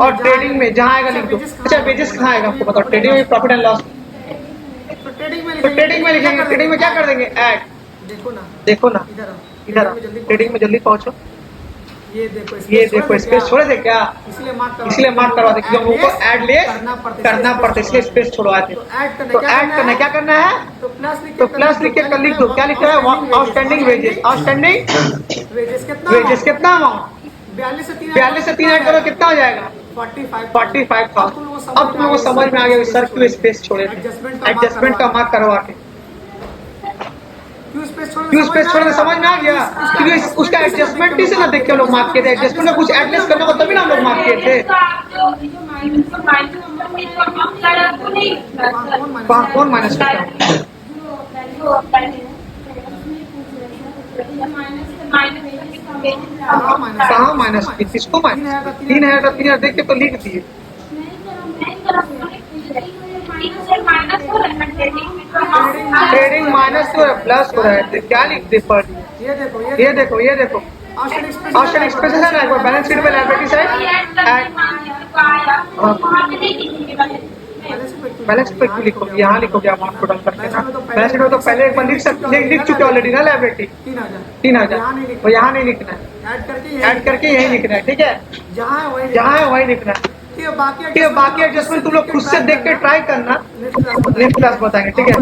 और ट्रेडिंग में जहाँ आएगा लिख दो। अच्छा वेजेस कहाँ आएगा आपको बताओ? ट्रेडिंग में प्रॉफिट एंड लॉस, तो ट्रेडिंग में लिखेंगे। ट्रेडिंग में क्या कर देंगे? ऐड। देखो ना इधर ट्रेडिंग में जल्दी पहुंचो। ये देखो स्पेस छोड़े थे क्या? इसलिए मार्क करवा दे, क्योंकि हमको ऐड ले करना पड़ता है, इसलिए स्पेस छुड़वाते। तो ऐड करना क्या करना है? तो प्लस लिख के लिख दो। क्या लिखा है? Outstanding wages. आउटस्टैंडिंग वेजेस कितना अमाउंट? 42 से 3 ऐड करो कितना हो जाएगा? 45,000। अब तुम लोगों को समझ में आ गया सर क्यों स्पेस छोड़े थे? एडजस्टमेंट का मार्क करवा के क्यों स्पेस छोड़ने समझ में आ गया? क्योंकि उसका एडजस्टमेंट ही से ना देख के हम लोग मार्क किए थे। एडजस्टमेंट में कुछ एडलेस करना हो तभी ना हम लोग मार्क किए थे। कौन माइनस करता है? कहाँ माइनस की? किसको माइनस? 3,000 देख के तो लिख दिए। ट्रेडिंग माइनस हो रहा है प्लस हो रहा है, क्या लिख दे पर? ये देखो आउटस्टैंडिंग एक्सपेंसेस है ना। एक बार बैलेंस शीट में लायबिलिटी साइड बैलेंस पे क्यों लिखोगे? यहाँ लिखोगे अमाउंट टोटल करके ना। बैलेंस शीट में तो पहले एक बार लिख चुके ऑलरेडी ना लायबिलिटी 3,000। तो यहाँ नहीं लिखना है, ऐड करके यही लिखना है। ठीक है, जहाँ है वही लिखना है। बाकी एडजस्टमेंट तुम लोग खुद से देख के ट्राई करना, नेक्स्ट क्लास बताएंगे। ठीक है।